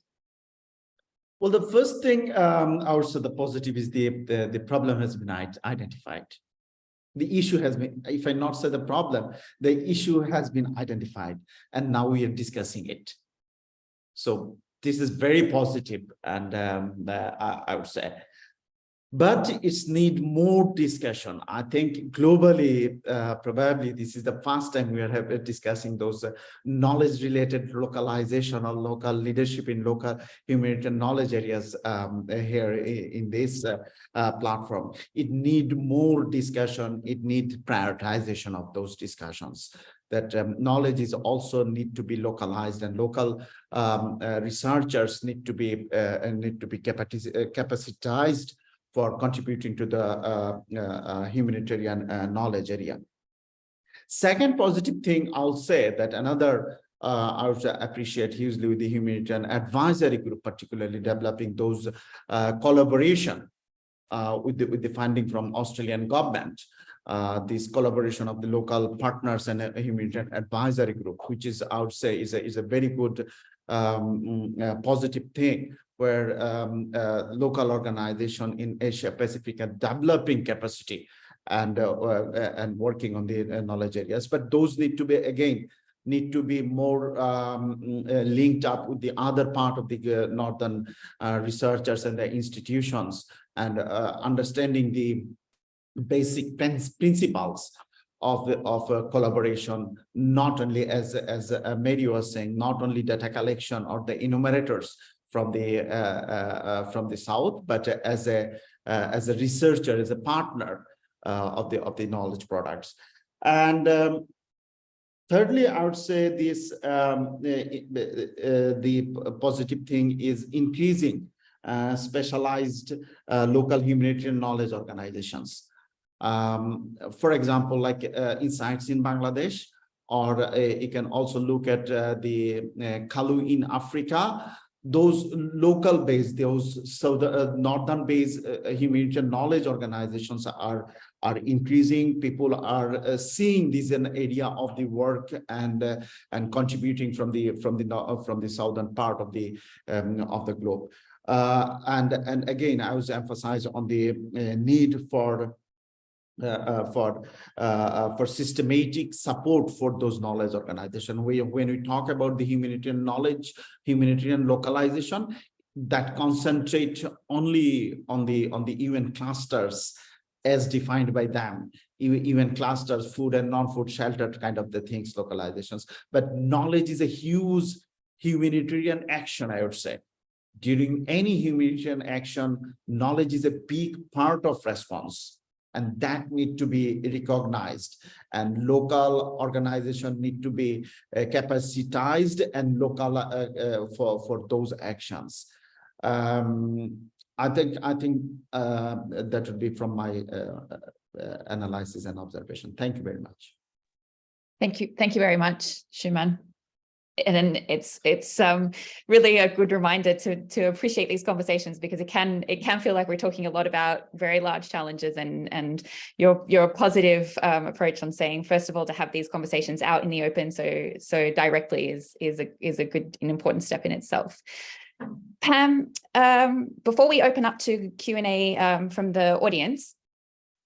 Well, the first thing, also the positive, is the problem has been identified. The issue has been, if I not say the problem, the issue has been identified, and now we are discussing it. So this is very positive, and I would say. But it's need more discussion. I think globally, probably this is the first time we are discussing those knowledge-related localization or local leadership in local humanitarian knowledge areas here in this platform. It need more discussion. It need prioritization of those discussions. That knowledge is also need to be localized, and local researchers need to be capacitized for contributing to the humanitarian knowledge area. Second positive thing, I'll say that another I would appreciate hugely with the Humanitarian Advisory Group, particularly developing those collaboration with the funding from Australian government. This collaboration of the local partners and a Humanitarian Advisory Group, which is, I would say, is a very good positive thing, where local organization in Asia Pacific are developing capacity and working on the knowledge areas. But those need to be more linked up with the other part of the northern researchers and the institutions, and understanding the basic principles collaboration, not only as Mary was saying, not only data collection or the enumerators from the south, but as a researcher, as a partner of the knowledge products. And thirdly, I would say this the positive thing is increasing specialized local humanitarian knowledge organizations. For example, like Insights in Bangladesh, or you can also look at the Kalu in Africa. Those local based, those northern based humanitarian knowledge organizations are increasing. People are seeing this an area of the work and contributing from the southern part of the globe. And again, I was emphasized on the need for systematic support for those knowledge organizations. When we talk about the humanitarian knowledge, humanitarian localization, that concentrate only on the UN clusters as defined by them, even clusters, food and non-food sheltered kind of the things, localizations. But knowledge is a huge humanitarian action, I would say. During any humanitarian action, knowledge is a big part of response. And that need to be recognized, and local organization need to be capacitized and local for those actions. I think that would be from my analysis and observation. Thank you very much. Thank you very much, Shuman. And it's really a good reminder to appreciate these conversations, because it can feel like we're talking a lot about very large challenges, and your positive approach on saying, first of all, to have these conversations out in the open so directly is a good and important step in itself. Pam, before we open up to Q&A from the audience,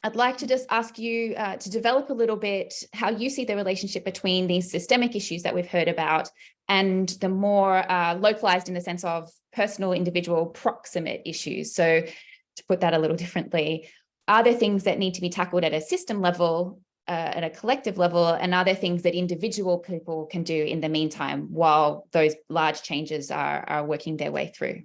I'd like to just ask you to develop a little bit how you see the relationship between these systemic issues that we've heard about and the more localized, in the sense of personal, individual, proximate issues. So to put that a little differently, are there things that need to be tackled at a system level, at a collective level, and are there things that individual people can do in the meantime while those large changes are working their way through?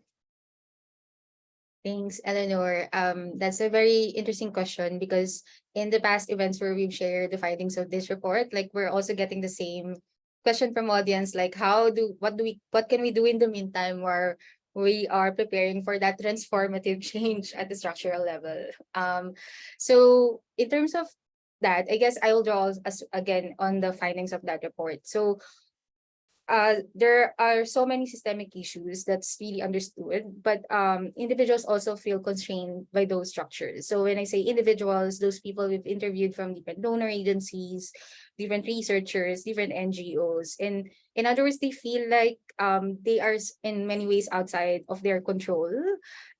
Thanks, Eleanor. That's a very interesting question, because in the past events where we've shared the findings of this report, like, we're also getting the same question from audience, like, what can we do in the meantime while we are preparing for that transformative change at the structural level? So in terms of that, I guess I will draw again on the findings of that report. So there are so many systemic issues that's really understood, but individuals also feel constrained by those structures. So when I say individuals, those people we've interviewed from different donor agencies, different researchers, different NGOs, and in other words, they feel like they are in many ways outside of their control,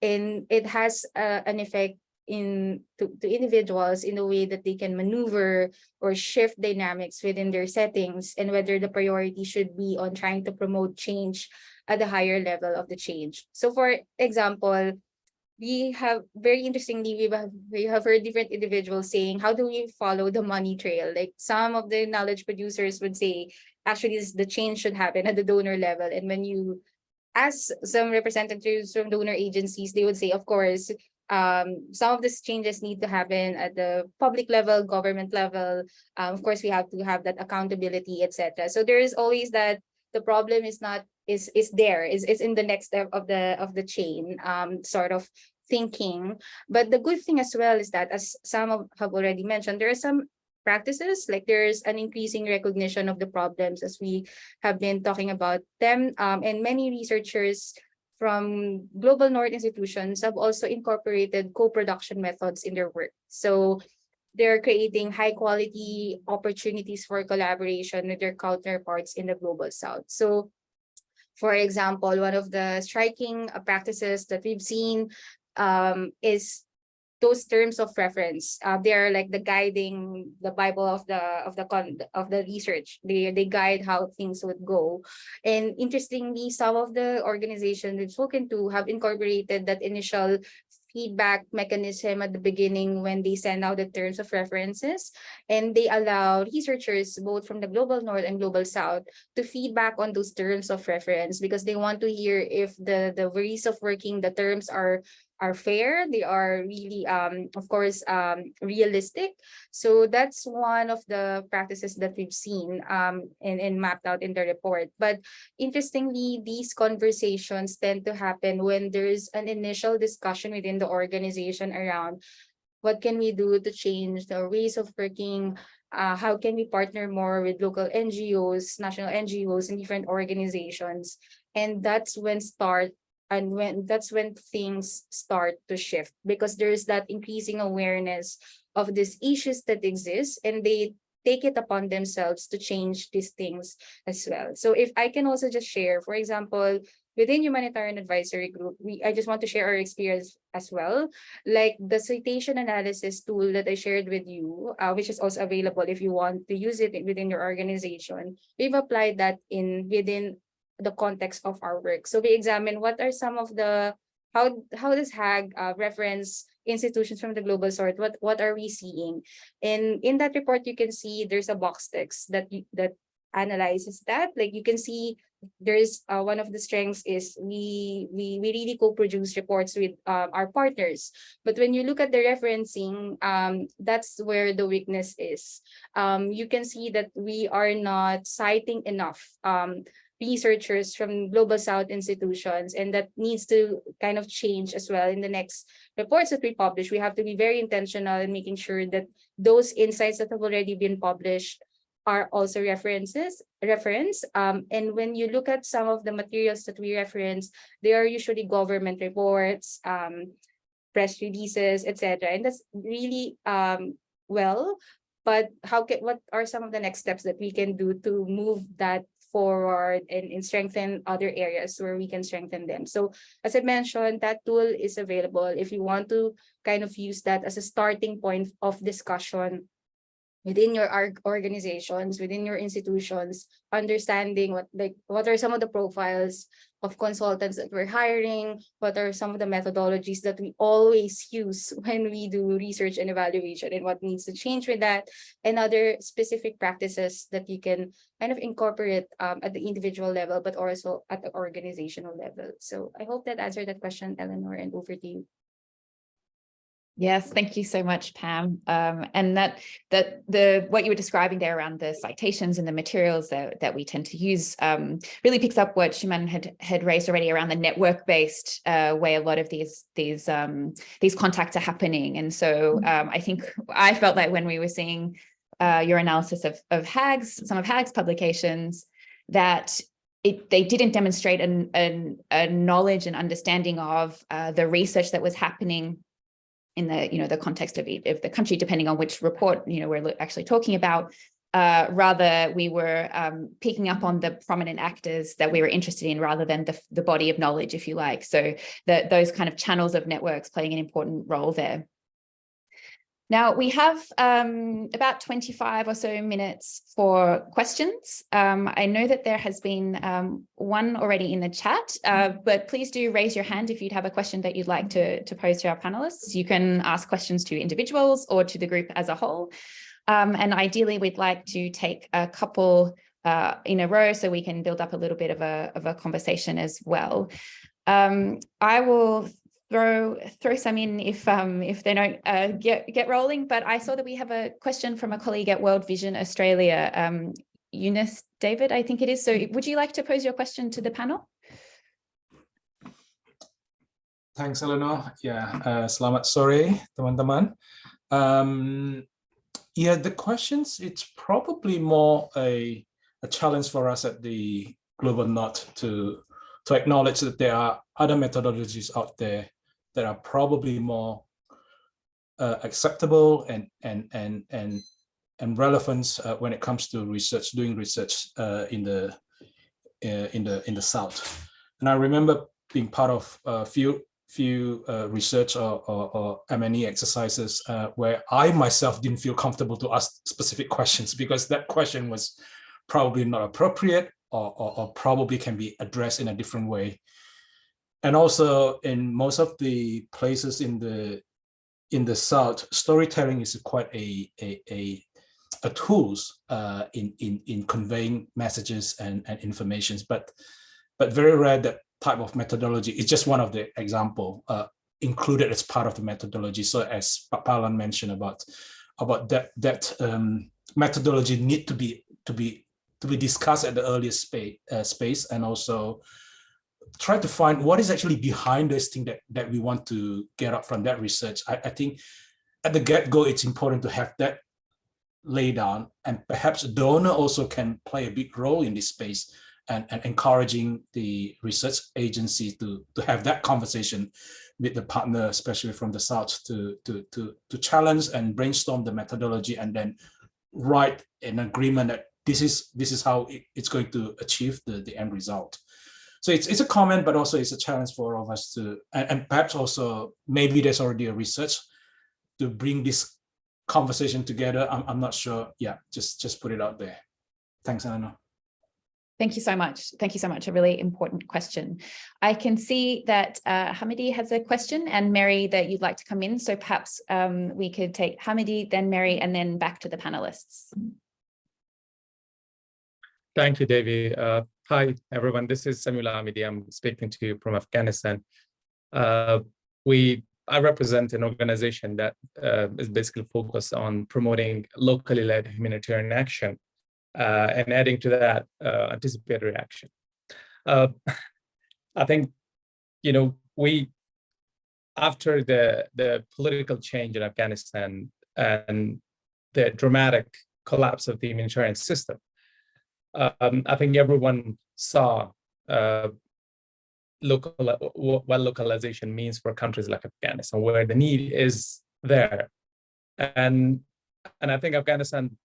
and it has an effect to individuals in the way that they can maneuver or shift dynamics within their settings, and whether the priority should be on trying to promote change at the higher level of the change. So for example, we have very interestingly, we have heard different individuals saying, how do we follow the money trail? Like, some of the knowledge producers would say, actually, the change should happen at the donor level. And when you ask some representatives from donor agencies, they would say, of course, some of these changes need to happen at the public level, government level. Of course, we have to have that accountability, etc. So there is always that the problem is in the next step of the chain, sort of thinking. But the good thing as well is that, as some have already mentioned, there are some practices, like there's an increasing recognition of the problems as we have been talking about them, and many researchers from global North institutions have also incorporated co-production methods in their work. So they're creating high quality opportunities for collaboration with their counterparts in the global South. So for example, one of the striking practices that we've seen is those terms of reference. They are like the Bible of the research. They guide how things would go. And interestingly, some of the organizations we've spoken to have incorporated that initial feedback mechanism at the beginning when they send out the terms of references, and they allow researchers both from the global north and global south to feedback on those terms of reference, because they want to hear if the ways of working the terms are fair, they are really of course realistic. So that's one of the practices that we've seen and mapped out in the report. But interestingly, these conversations tend to happen when there's an initial discussion within the organization around what can we do to change the ways of working, how can we partner more with local NGOs, national NGOs, and different organizations. And that's when things start to shift, because there's that increasing awareness of these issues that exist, and they take it upon themselves to change these things as well. So if I can also just share, for example, within Humanitarian Advisory Group, I just want to share our experience as well. Like the citation analysis tool that I shared with you, which is also available if you want to use it within your organization. We've applied that within the context of our work. So we examine what are some of the, how does HAG reference institutions from the global south? What are we seeing? And in that report, you can see there's a box text that analyzes that. Like you can see there's one of the strengths is we really co-produce reports with our partners. But when you look at the referencing, that's where the weakness is. You can see that we are not citing enough researchers from global south institutions, and that needs to kind of change as well. In the next reports that we publish, we have to be very intentional in making sure that those insights that have already been published are also referenced. And when you look at some of the materials that we reference, they are usually government reports, press releases, etc. And that's really well, but what are some of the next steps that we can do to move that forward and strengthen other areas where we can strengthen them? So as I mentioned, that tool is available if you want to kind of use that as a starting point of discussion within your organizations, within your institutions, understanding what are some of the profiles of consultants that we're hiring, what are some of the methodologies that we always use when we do research and evaluation, and what needs to change with that, and other specific practices that you can kind of incorporate at the individual level, but also at the organizational level. So I hope that answered that question, Eleanor, and over to you. Yes, thank you so much, Pam. And what you were describing there around the citations and the materials that we tend to use really picks up what Shuman had raised already around the network-based way a lot of these contacts are happening. And so I think I felt like when we were seeing your analysis of some of HAG's publications, that they didn't demonstrate a knowledge and understanding of the research that was happening in the context of the country, depending on which report we're actually talking about. Rather, we were picking up on the prominent actors that we were interested in, rather than the body of knowledge, if you like. So those kind of channels of networks playing an important role there. Now we have about 25 or so minutes for questions. I know that there has been one already in the chat, but please do raise your hand if you'd have a question that you'd like to pose to our panelists. You can ask questions to individuals or to the group as a whole. And ideally, we'd like to take a couple in a row so we can build up a little bit of a conversation as well. I will throw some in if they don't get rolling, but I saw that we have a question from a colleague at World Vision Australia, Eunice David, I think it is. So would you like to pose your question to the panel? Thanks, Eleanor. Yeah, selamat sore, teman-teman. Yeah, the questions, it's probably more a challenge for us at the Global North to acknowledge that there are other methodologies out there that are probably more acceptable and relevant when it comes to research, doing research in the South. And I remember being part of a few research or M&E exercises where I myself didn't feel comfortable to ask specific questions, because that question was probably not appropriate or probably can be addressed in a different way. And also in most of the places in the South, storytelling is quite a tools in conveying messages and informations, but very rare that type of methodology is just one of the example included as part of the methodology. So as Palan mentioned about that methodology need to be discussed at the earliest space, and also try to find what is actually behind this thing that we want to get up from that research. I think at the get-go, it's important to have that laid down, and perhaps a donor also can play a big role in this space, and encouraging the research agency to have that conversation with the partner, especially from the South, to challenge and brainstorm the methodology, and then write an agreement that this is how it's going to achieve the end result. So it's a comment, but also it's a challenge for all of us to, and perhaps also maybe there's already a research to bring this conversation together. I'm not sure. Yeah, just put it out there. Thanks, Eleanor. Thank you so much. Thank you so much. A really important question. I can see that Hamidi has a question, and Mary, that you'd like to come in. So perhaps we could take Hamidi, then Mary, and then back to the panelists. Thank you, Devi. Hi, everyone. This is Samula Hamidi. I'm speaking to you from Afghanistan. I represent an organization that is basically focused on promoting locally led humanitarian action and adding to that anticipatory action. I think, after the political change in Afghanistan and the dramatic collapse of the humanitarian system, I think everyone saw what localization means for countries like Afghanistan, where the need is there. And I think Afghanistan,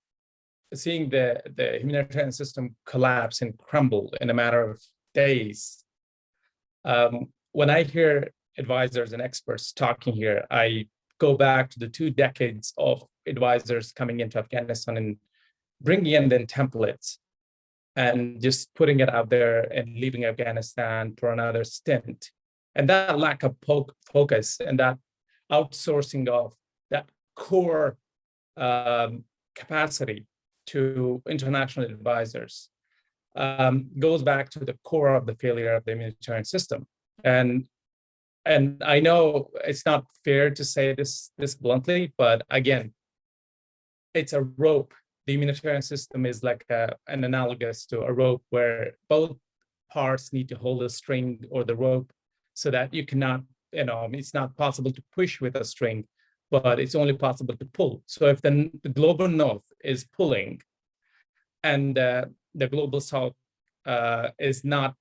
seeing the humanitarian system collapse and crumble in a matter of days, when I hear advisors and experts talking here, I go back to the 2 decades of advisors coming into Afghanistan and bringing in then templates and just putting it out there and leaving Afghanistan for another stint. And that lack of focus and that outsourcing of that core capacity to international advisors goes back to the core of the failure of the humanitarian system. And I know it's not fair to say this bluntly, but again, it's a rope. The humanitarian system is like an analogous to a rope where both parts need to hold a string or the rope, so that you cannot, it's not possible to push with a string, but it's only possible to pull. So if the global north is pulling and the global south is not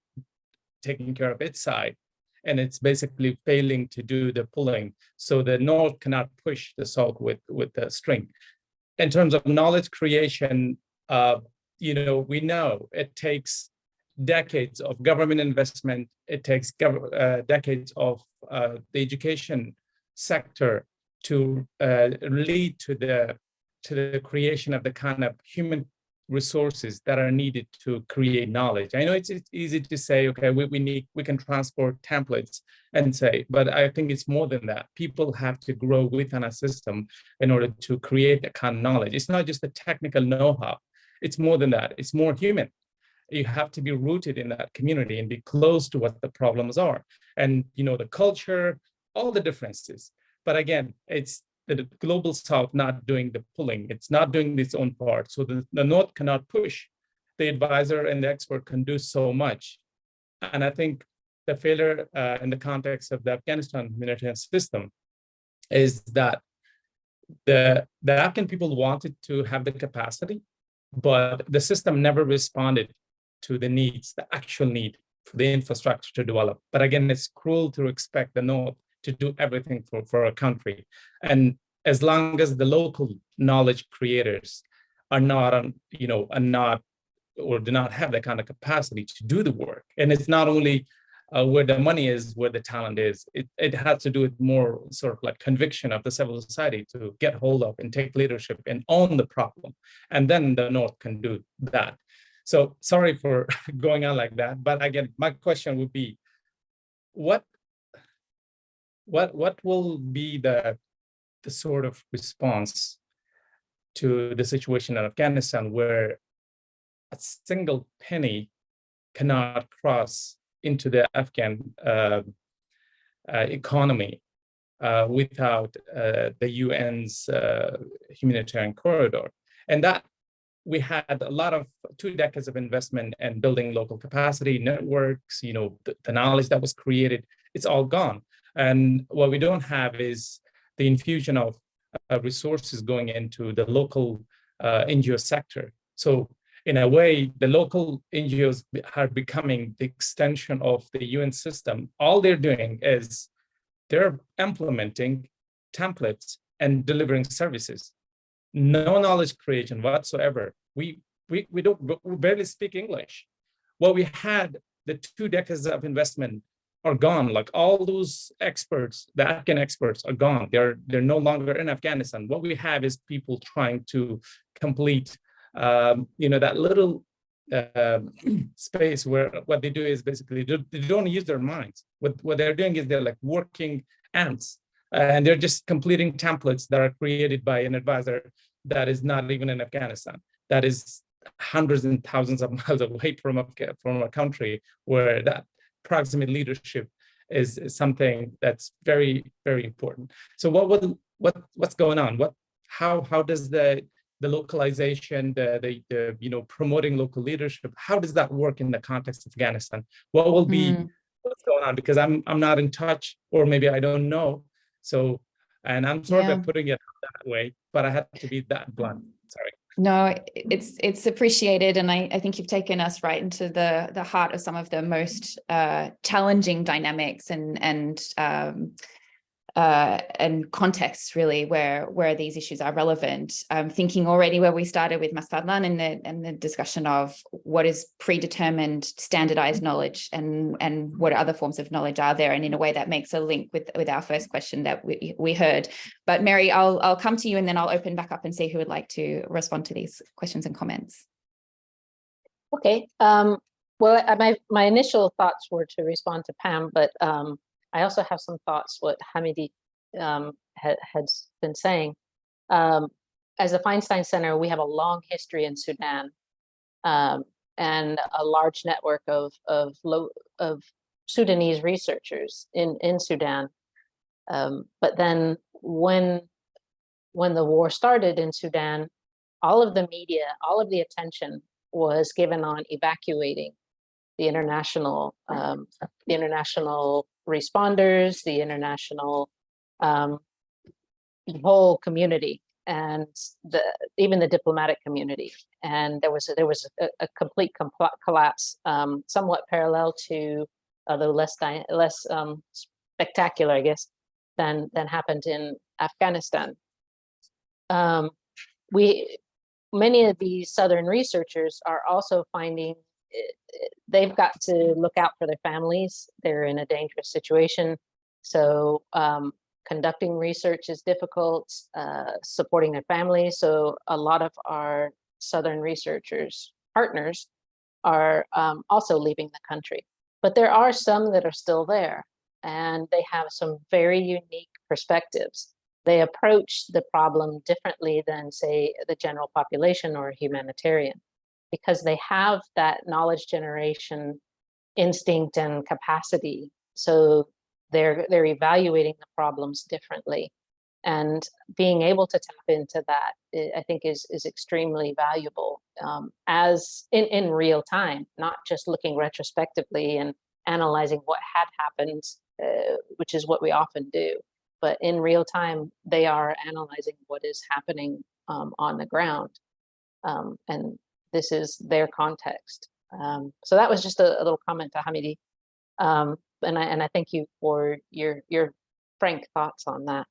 taking care of its side, and it's basically failing to do the pulling, so the north cannot push the south with the string. In terms of knowledge creation, we know it takes decades of government investment. It takes decades of the education sector to lead to the creation of the kind of human resources that are needed to create knowledge. I know it's easy to say, okay, we can transport templates and say, but I think it's more than that. People have to grow within a system in order to create that kind of knowledge. It's not just the technical know-how. It's more than that. It's more human. You have to be rooted in that community and be close to what the problems are. And, the culture, all the differences. But again, it's the global south not doing the pulling. It's not doing its own part. So the north cannot push. The advisor and the expert can do so much. And I think the failure in the context of the Afghanistan humanitarian system is that the Afghan people wanted to have the capacity, but the system never responded to the needs, the actual need for the infrastructure to develop. But again, it's cruel to expect the north to do everything for a country. And as long as the local knowledge creators are not or do not have that kind of capacity to do the work. And it's not only where the money is, where the talent is. It has to do with more sort of like conviction of the civil society to get hold of and take leadership and own the problem. And then the north can do that. So sorry for going on like that. But again, my question would be, what will be the sort of response to the situation in Afghanistan, where a single penny cannot cross into the Afghan economy without the UN's humanitarian corridor? And that we had a lot of 2 decades of investment and building local capacity, networks, you know, the knowledge that was created, it's all gone. And what we don't have is the infusion of resources going into the local NGO sector. So in a way, the local NGOs are becoming the extension of the UN system. All they're doing is they're implementing templates and delivering services. No knowledge creation whatsoever. We barely speak English. What we had, the 2 decades of investment are gone. Like all those experts, the Afghan experts are gone. They're no longer in Afghanistan. What we have is people trying to complete, you know, that little space where what they do is basically they don't use their minds. What they're doing is they're like working ants, and they're just completing templates that are created by an advisor that is not even in Afghanistan, that is hundreds and thousands of miles away from a country where that proximate leadership is something that's very, very important. So what's going on? How does the localization, the you know, promoting local leadership, how does that work in the context of Afghanistan? What will be what's going on? Because I'm not in touch, or maybe I don't know. So, and I'm sort of putting it that way, but I had to be that blunt. Sorry. No, it's appreciated, and I think you've taken us right into the heart of some of the most challenging dynamics and contexts, really, where these issues are relevant. I'm thinking already where we started with Masfadlan and the discussion of what is predetermined standardized knowledge and what other forms of knowledge are there, and in a way that makes a link with our first question that we heard. But Mary, I'll come to you, and then I'll open back up and see who would like to respond to these questions and comments. Okay. Well, my initial thoughts were to respond to Pam, but I also have some thoughts what Hamidi has been saying. As the Feinstein Center, we have a long history in Sudan and a large network of Sudanese researchers in Sudan. But then when the war started in Sudan, all of the media, all of the attention was given on evacuating the international responders, the international whole community, and even the diplomatic community. And there was a complete collapse, somewhat parallel to, although less spectacular, I guess, than happened in Afghanistan. Many of these Southern researchers are also finding they've got to look out for their families. They're in a dangerous situation. So conducting research is difficult, supporting their families. So a lot of our Southern researchers partners are also leaving the country. But there are some that are still there, and they have some very unique perspectives. They approach the problem differently than, say, the general population or a humanitarian, because they have that knowledge generation instinct and capacity. So they're evaluating the problems differently. And being able to tap into that, I think, is extremely valuable as in real time, not just looking retrospectively and analyzing what had happened, which is what we often do. But in real time, they are analyzing what is happening on the ground. And this is their context. So that was just a little comment to Hamidi. And I thank you for your frank thoughts on that.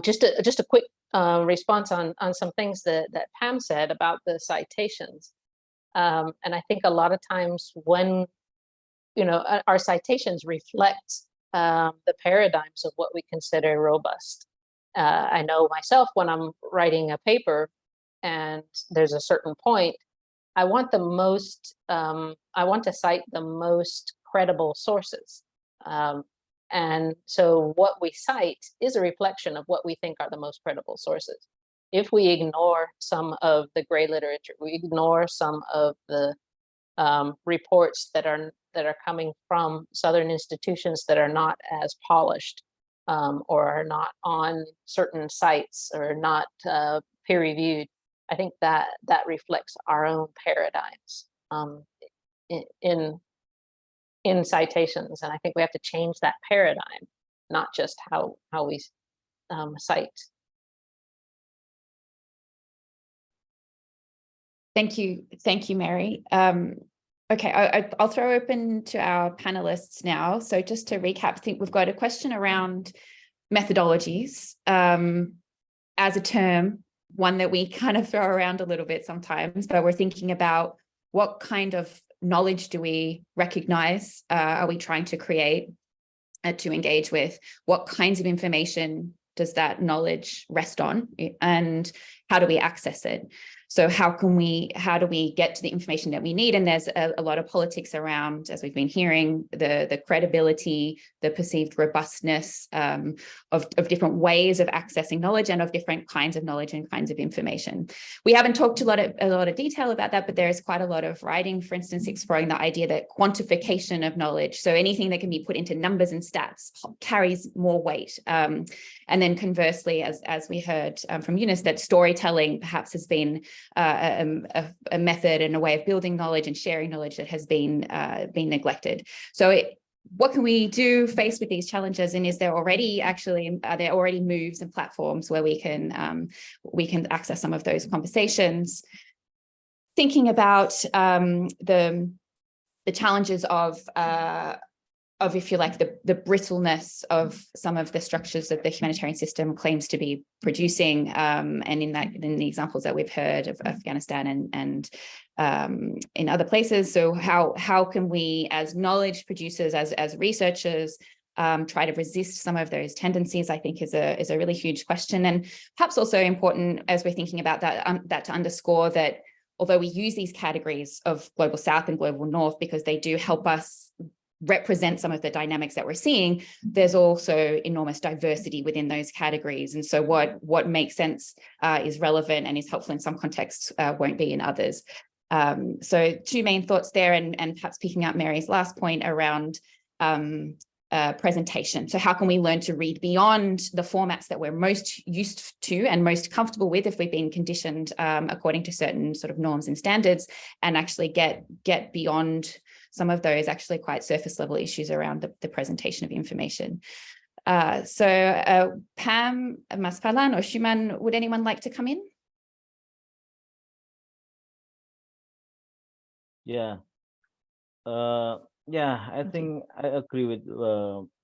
Just a quick response on some things that Pam said about the citations. And I think a lot of times when, you know, our citations reflect the paradigms of what we consider robust. I know myself, when I'm writing a paper and there's a certain point, I want to cite the most credible sources. And so what we cite is a reflection of what we think are the most credible sources. If we ignore some of the gray literature, we ignore some of the reports that are coming from Southern institutions that are not as polished, or are not on certain sites, or not peer reviewed, I think that reflects our own paradigms in citations, and I think we have to change that paradigm, not just how we cite. Thank you, Mary. Okay, I'll throw open to our panelists now. So just to recap, I think we've got a question around methodologies as a term, one that we kind of throw around a little bit sometimes, but we're thinking about what kind of knowledge do we recognize? Are we trying to create, to engage with? What kinds of information does that knowledge rest on? And how do we access it? So how do we get to the information that we need? And there's a lot of politics around, as we've been hearing, the credibility, the perceived robustness of different ways of accessing knowledge and of different kinds of knowledge and kinds of information. We haven't talked a lot of detail about that, but there is quite a lot of writing, for instance, exploring the idea that quantification of knowledge, so anything that can be put into numbers and stats, carries more weight. And then conversely, as we heard from Eunice, that storytelling perhaps has been a method and a way of building knowledge and sharing knowledge that has been neglected. So what can we do faced with these challenges? And is there already are there already moves and platforms where we can access some of those conversations? Thinking about the challenges of, if you like, the brittleness of some of the structures that the humanitarian system claims to be producing, and in the examples that we've heard of Afghanistan and in other places. So how can we, as knowledge producers, as researchers, try to resist some of those tendencies? I think is a really huge question, and perhaps also important as we're thinking about that to underscore that although we use these categories of global South and global North because they do help us represent some of the dynamics that we're seeing, there's also enormous diversity within those categories. And so what makes sense is relevant and is helpful in some contexts, won't be in others. So two main thoughts there, and perhaps picking up Mary's last point around presentation. So how can we learn to read beyond the formats that we're most used to and most comfortable with if we've been conditioned according to certain sort of norms and standards, and actually get beyond some of those actually quite surface level issues around the presentation of information. So Pam, Mas Farlan or Shuman, would anyone like to come in? Yeah. Yeah, I think I agree with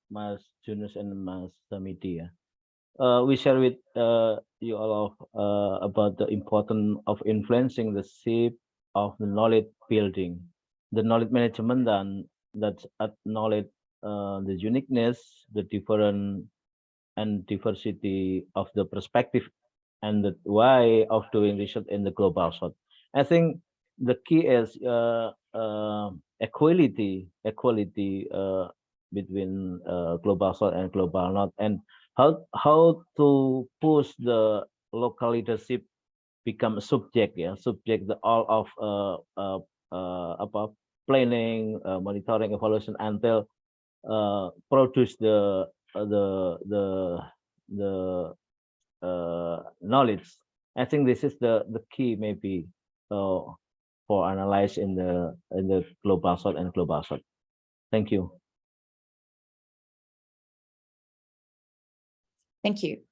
Mas Junus and Mas Samiti. We share with you all about the importance of influencing the shape of the knowledge building, the knowledge management, and that acknowledge the uniqueness, the different and diversity of the perspective and the way of doing research in the global South. I think the key is equality between global South and global North, and how to push the local leadership become a subject, subject the all of about planning, monitoring, evaluation until produce the knowledge. I think this is the key maybe for analyze in the global South and global South. Thank you. Thank you.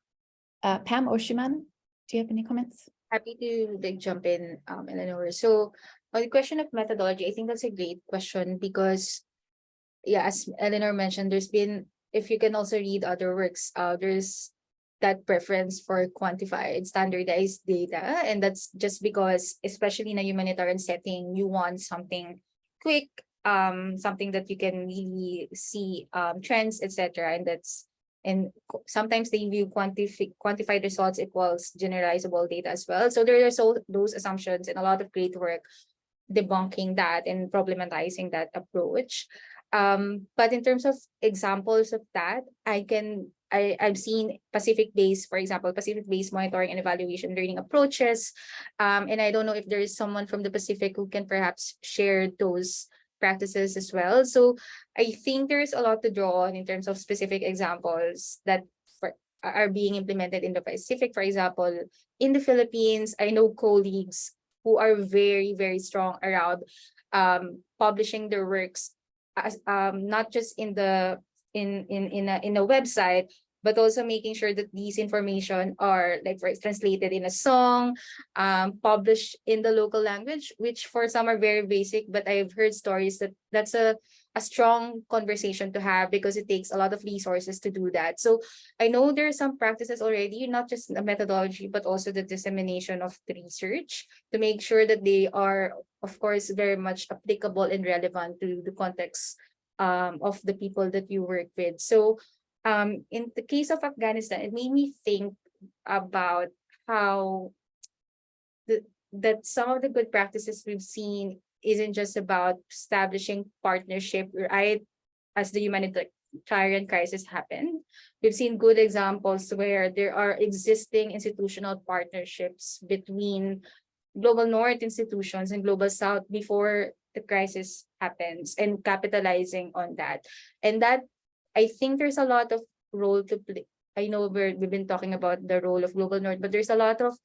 Pam or Shuman, do you have any comments? Happy to jump in, Eleanor. So on the question of methodology, I think that's a great question because, yeah, as Eleanor mentioned, there's been, if you can also read other works, there's that preference for quantified, standardized data. And that's just because, especially in a humanitarian setting, you want something quick, something that you can really see trends, etc. And sometimes they view quantified results equals generalizable data as well. So there are those assumptions and a lot of great work debunking that and problematizing that approach. But in terms of examples of that, I've seen Pacific-based, for example, Pacific-based monitoring and evaluation learning approaches. And I don't know if there is someone from the Pacific who can perhaps share those practices as well. So I think there is a lot to draw on in terms of specific examples that are being implemented in the Pacific. For example, in the Philippines, I know colleagues who are very, very strong around publishing their works as not just in a website, but also making sure that these information are like translated in a song, published in the local language, which for some are very basic, but I've heard stories that that's a strong conversation to have because it takes a lot of resources to do that. So I know there are some practices already, not just the methodology, but also the dissemination of the research to make sure that they are, of course, very much applicable and relevant to the context of the people that you work with. So in the case of Afghanistan, it made me think about how that some of the good practices we've seen isn't just about establishing partnership, right? As the humanitarian crisis happened, we've seen good examples where there are existing institutional partnerships between Global North institutions and Global South before the crisis happens and capitalizing on that. And that, I think there's a lot of role to play. I know we've been talking about the role of Global North, but there's a lot of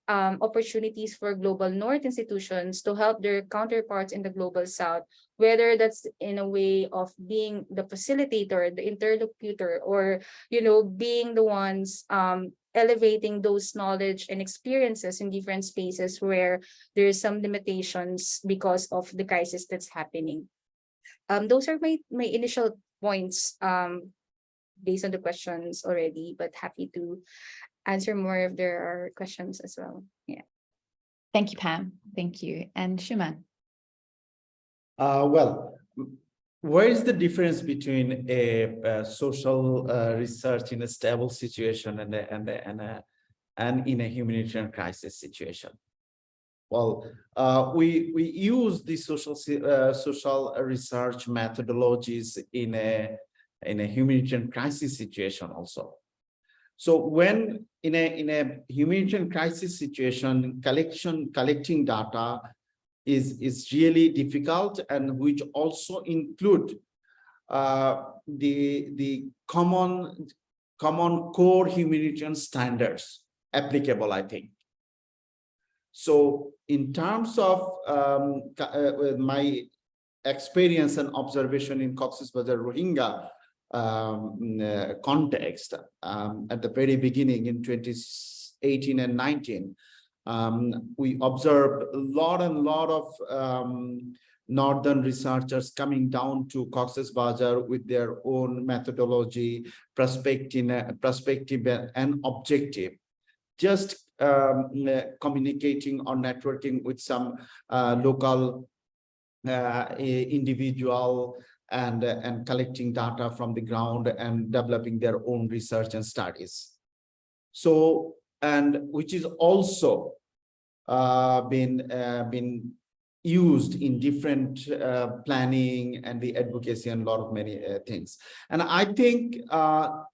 opportunities for Global North institutions to help their counterparts in the Global South, whether that's in a way of being the facilitator, the interlocutor, or, being the ones elevating those knowledge and experiences in different spaces where there's some limitations because of the crisis that's happening. Those are my initial points based on the questions already, but happy to answer more if there are questions as well. Yeah. Thank you, Pam. Thank you. And Shuman. Well, where is the difference between a social research in a stable situation and in a humanitarian crisis situation? Well, we use the social research methodologies in a humanitarian crisis situation also. So when in a humanitarian crisis situation, collecting data is really difficult, and which also include the common core humanitarian standards applicable, I think. So in terms of my experience and observation in Cox's Bazar Rohingya context at the very beginning in 2018 and 19, we observed a lot of northern researchers coming down to Cox's Bazar with their own methodology, perspective and objective, just communicating or networking with some local individual and collecting data from the ground and developing their own research and studies. So, and which is also been used in different planning and the advocacy and a lot of many things. And I think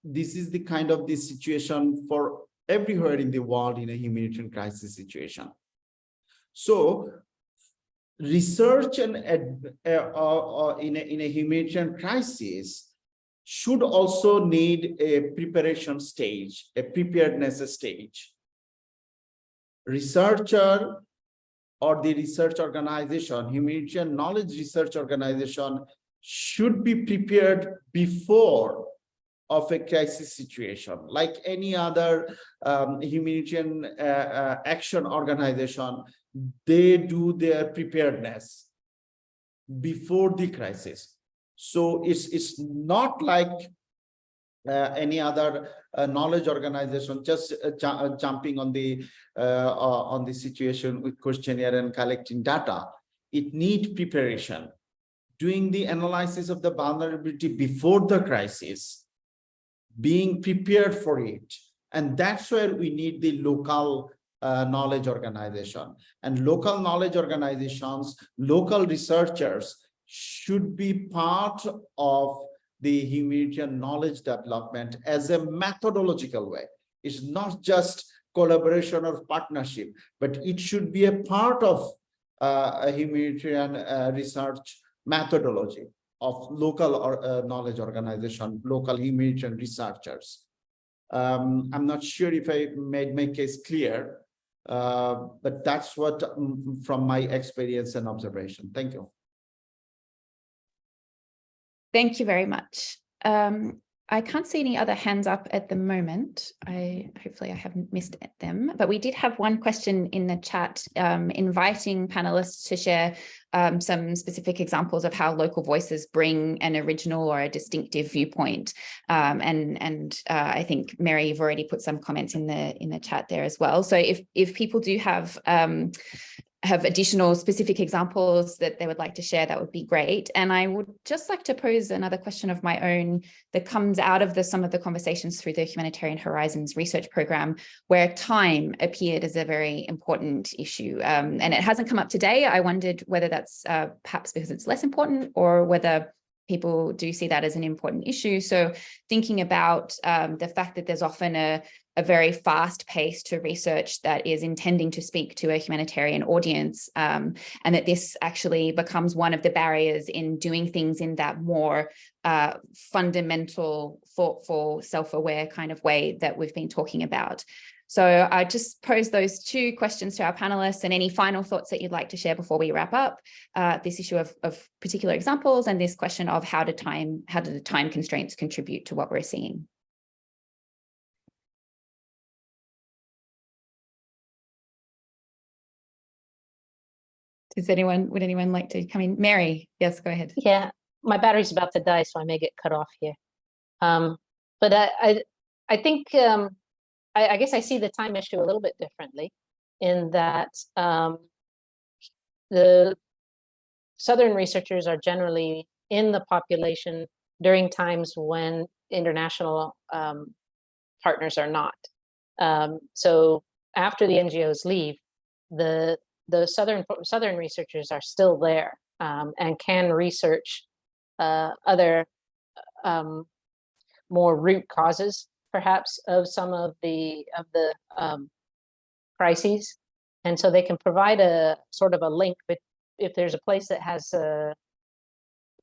this is the kind of this situation for everywhere in the world in a humanitarian crisis situation. So research and in a humanitarian crisis should also need a preparation stage, a preparedness stage. Researcher or the research organization, humanitarian knowledge research organization, should be prepared before of a crisis situation, like any other humanitarian action organization. They do their preparedness before the crisis. So it's not like any other knowledge organization just jumping on the situation with questionnaire and collecting data. It needs preparation, doing the analysis of the vulnerability before the crisis, being prepared for it. And that's where we need the local knowledge organization. And local knowledge organizations, local researchers should be part of the humanitarian knowledge development as a methodological way. It's not just collaboration or partnership, but it should be a part of a humanitarian research methodology of local or knowledge organization, local humanitarian researchers. I'm not sure if I made my case clear, but that's what from my experience and observation. Thank you. Thank you very much. I can't see any other hands up at the moment. Hopefully I haven't missed them, but we did have one question in the chat inviting panelists to share some specific examples of how local voices bring an original or a distinctive viewpoint. I think Mary, you've already put some comments in the chat there as well. So if people do have additional specific examples that they would like to share, that would be great. And I would just like to pose another question of my own that comes out of some of the conversations through the Humanitarian Horizons research program, where time appeared as a very important issue. And it hasn't come up today. I wondered whether that's perhaps because it's less important or whether people do see that as an important issue. So thinking about the fact that there's often a very fast pace to research that is intending to speak to a humanitarian audience, and that this actually becomes one of the barriers in doing things in that more fundamental, thoughtful, self-aware kind of way that we've been talking about. So I just pose those two questions to our panelists, and any final thoughts that you'd like to share before we wrap up this issue of particular examples, and this question of how do the time constraints contribute to what we're seeing. Would anyone like to come in? Mary, yes, go ahead. Yeah, my battery's about to die, so I may get cut off here. But I think, I guess I see the time issue a little bit differently, in that the Southern researchers are generally in the population during times when international partners are not. So after the NGOs leave, the Southern researchers are still there and can research other more root causes, perhaps, of some of the crises, and so they can provide a sort of a link. But if there's a place that has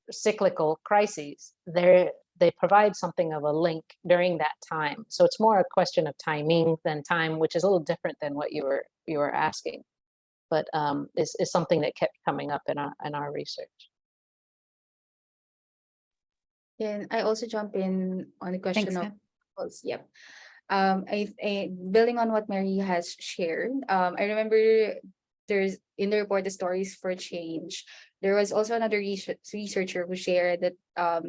cyclical crises, they provide something of a link during that time. So it's more a question of timing than time, which is a little different than what you were asking. But is something that kept coming up in our research. And I also jump in on the question Thanks, of, yep. Building on what Mary has shared, I remember there's in the report, the Stories for Change, there was also another researcher who shared that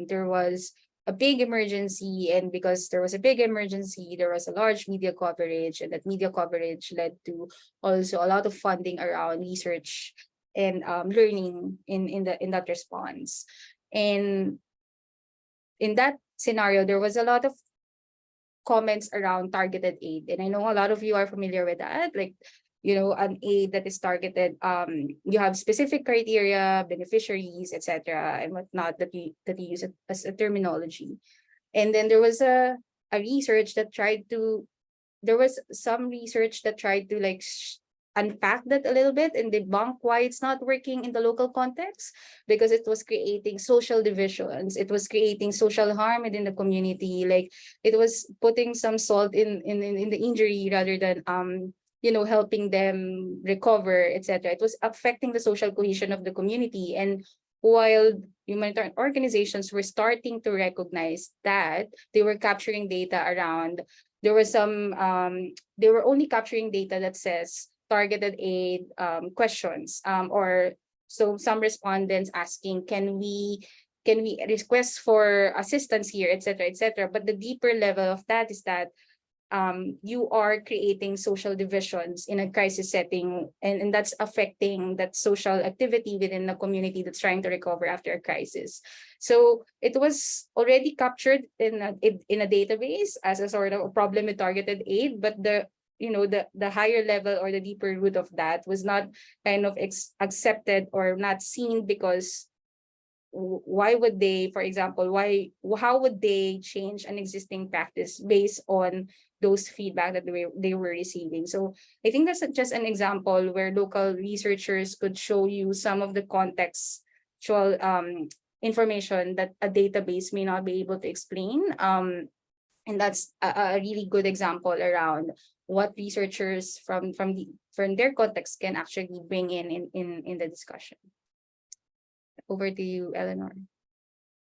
there was a big emergency, and because there was a big emergency, there was a large media coverage, and that media coverage led to also a lot of funding around research and learning in that response. And in that scenario, there was a lot of comments around targeted aid, and I know a lot of you are familiar with that, like, you know, an aid that is targeted, you have specific criteria, beneficiaries, etc., and whatnot that you use it as a terminology. And then there was a research that tried to, there was some research that tried to like unpack that a little bit and debunk why it's not working in the local context, because it was creating social divisions, it was creating social harm within the community, like it was putting some salt in the injury rather than you know, helping them recover, etc. It was affecting the social cohesion of the community. And while humanitarian organizations were starting to recognize that, they were capturing data around, there was some, they were only capturing data that says targeted aid questions, or so some respondents asking, can we request for assistance here, etc., etc. But the deeper level of that is that you are creating social divisions in a crisis setting, and that's affecting that social activity within the community that's trying to recover after a crisis. So it was already captured in a database as a sort of a problem with targeted aid, but the higher level or the deeper root of that was not kind of accepted or not seen, because why would they, for example, how would they change an existing practice based on those feedback that they were receiving? So I think that's just an example where local researchers could show you some of the contextual information that a database may not be able to explain. And that's a really good example around what researchers from their context can actually bring in the discussion. Over to you, Eleanor.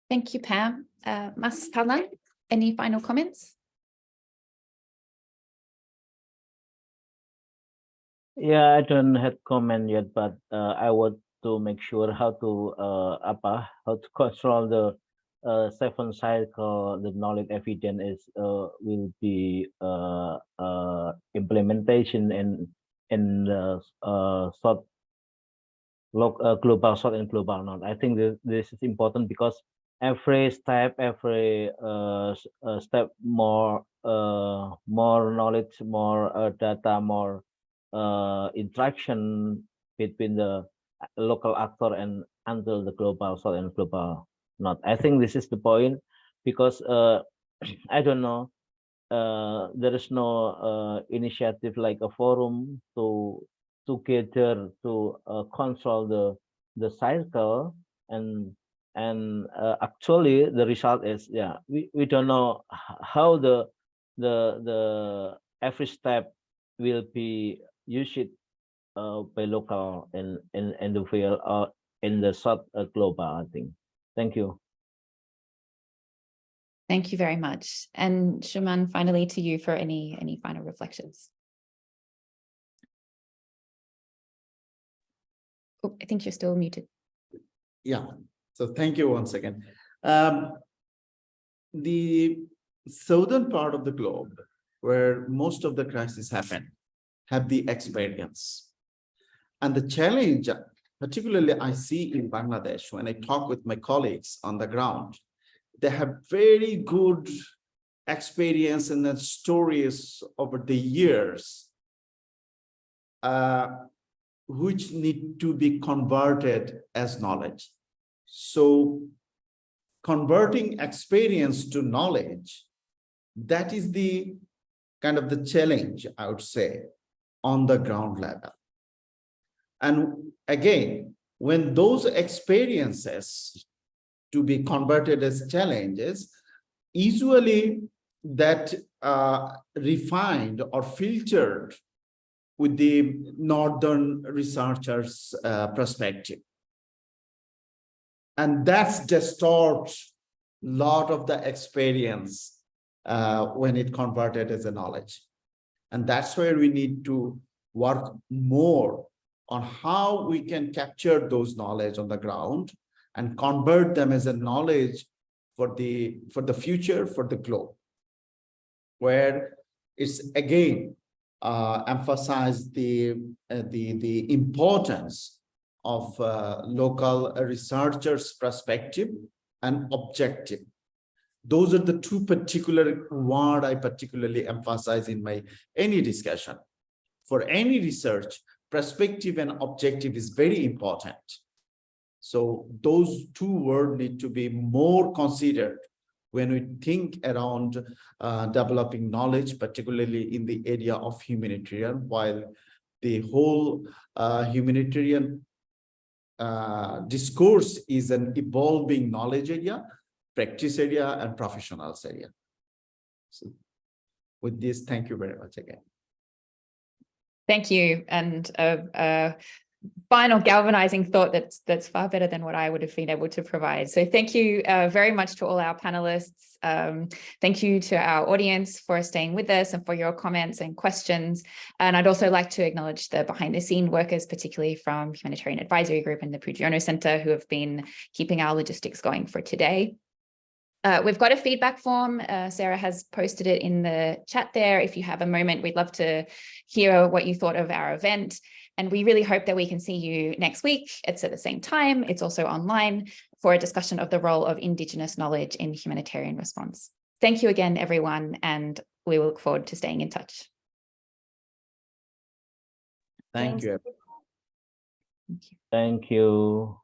Thank you, Pam. Mas Parlan, any final comments? Yeah, I don't have comment yet, but I want to make sure how to control the 7 cycle. The knowledge evidence is will be implementation in short, global short and global north. I think this is important because every step, every step more knowledge, more data, more interaction between the local actor and until the global south and global north. I think this is the point because I don't know, there is no initiative like a forum to together to control the cycle, and actually the result is, yeah, we don't know how the every step will be used by local in the field or in the short global, I think. Thank you. Thank you very much. And Shuman, finally to you for any final reflections. Oh, I think you're still muted. Yeah, so thank you once again. The southern part of the globe, where most of the crises happen, have the experience. And the challenge, particularly I see in Bangladesh, when I talk with my colleagues on the ground, they have very good experience and then stories over the years, which need to be converted as knowledge. So converting experience to knowledge, that is the kind of the challenge, I would say, on the ground level. And again, when those experiences to be converted as challenges, usually that refined or filtered with the northern researchers' perspective. And that's distorts a lot of the experience when it converted as a knowledge. And that's where we need to work more on how we can capture those knowledge on the ground and convert them as a knowledge for the future, for the globe, where it's again emphasize the importance of local researchers' perspective and objective. Those are the two particular words I particularly emphasize in any discussion. For any research, perspective and objective is very important. So those two words need to be more considered when we think around developing knowledge, particularly in the area of humanitarian, while the whole humanitarian discourse is an evolving knowledge area, practice area, and professionals area. So with this, thank you very much again. Thank you. And a final galvanizing thought that's far better than what I would have been able to provide. So thank you very much to all our panelists. Thank you to our audience for staying with us and for your comments and questions. And I'd also like to acknowledge the behind the scene workers, particularly from Humanitarian Advisory Group and the Pujiono Center, who have been keeping our logistics going for today. We've got a feedback form. Sarah has posted it in the chat there. If you have a moment, we'd love to hear what you thought of our event. And we really hope that we can see you next week. It's at the same time. It's also online for a discussion of the role of Indigenous knowledge in humanitarian response. Thank you again, everyone, and we look forward to staying in touch. Thank you. Thank you.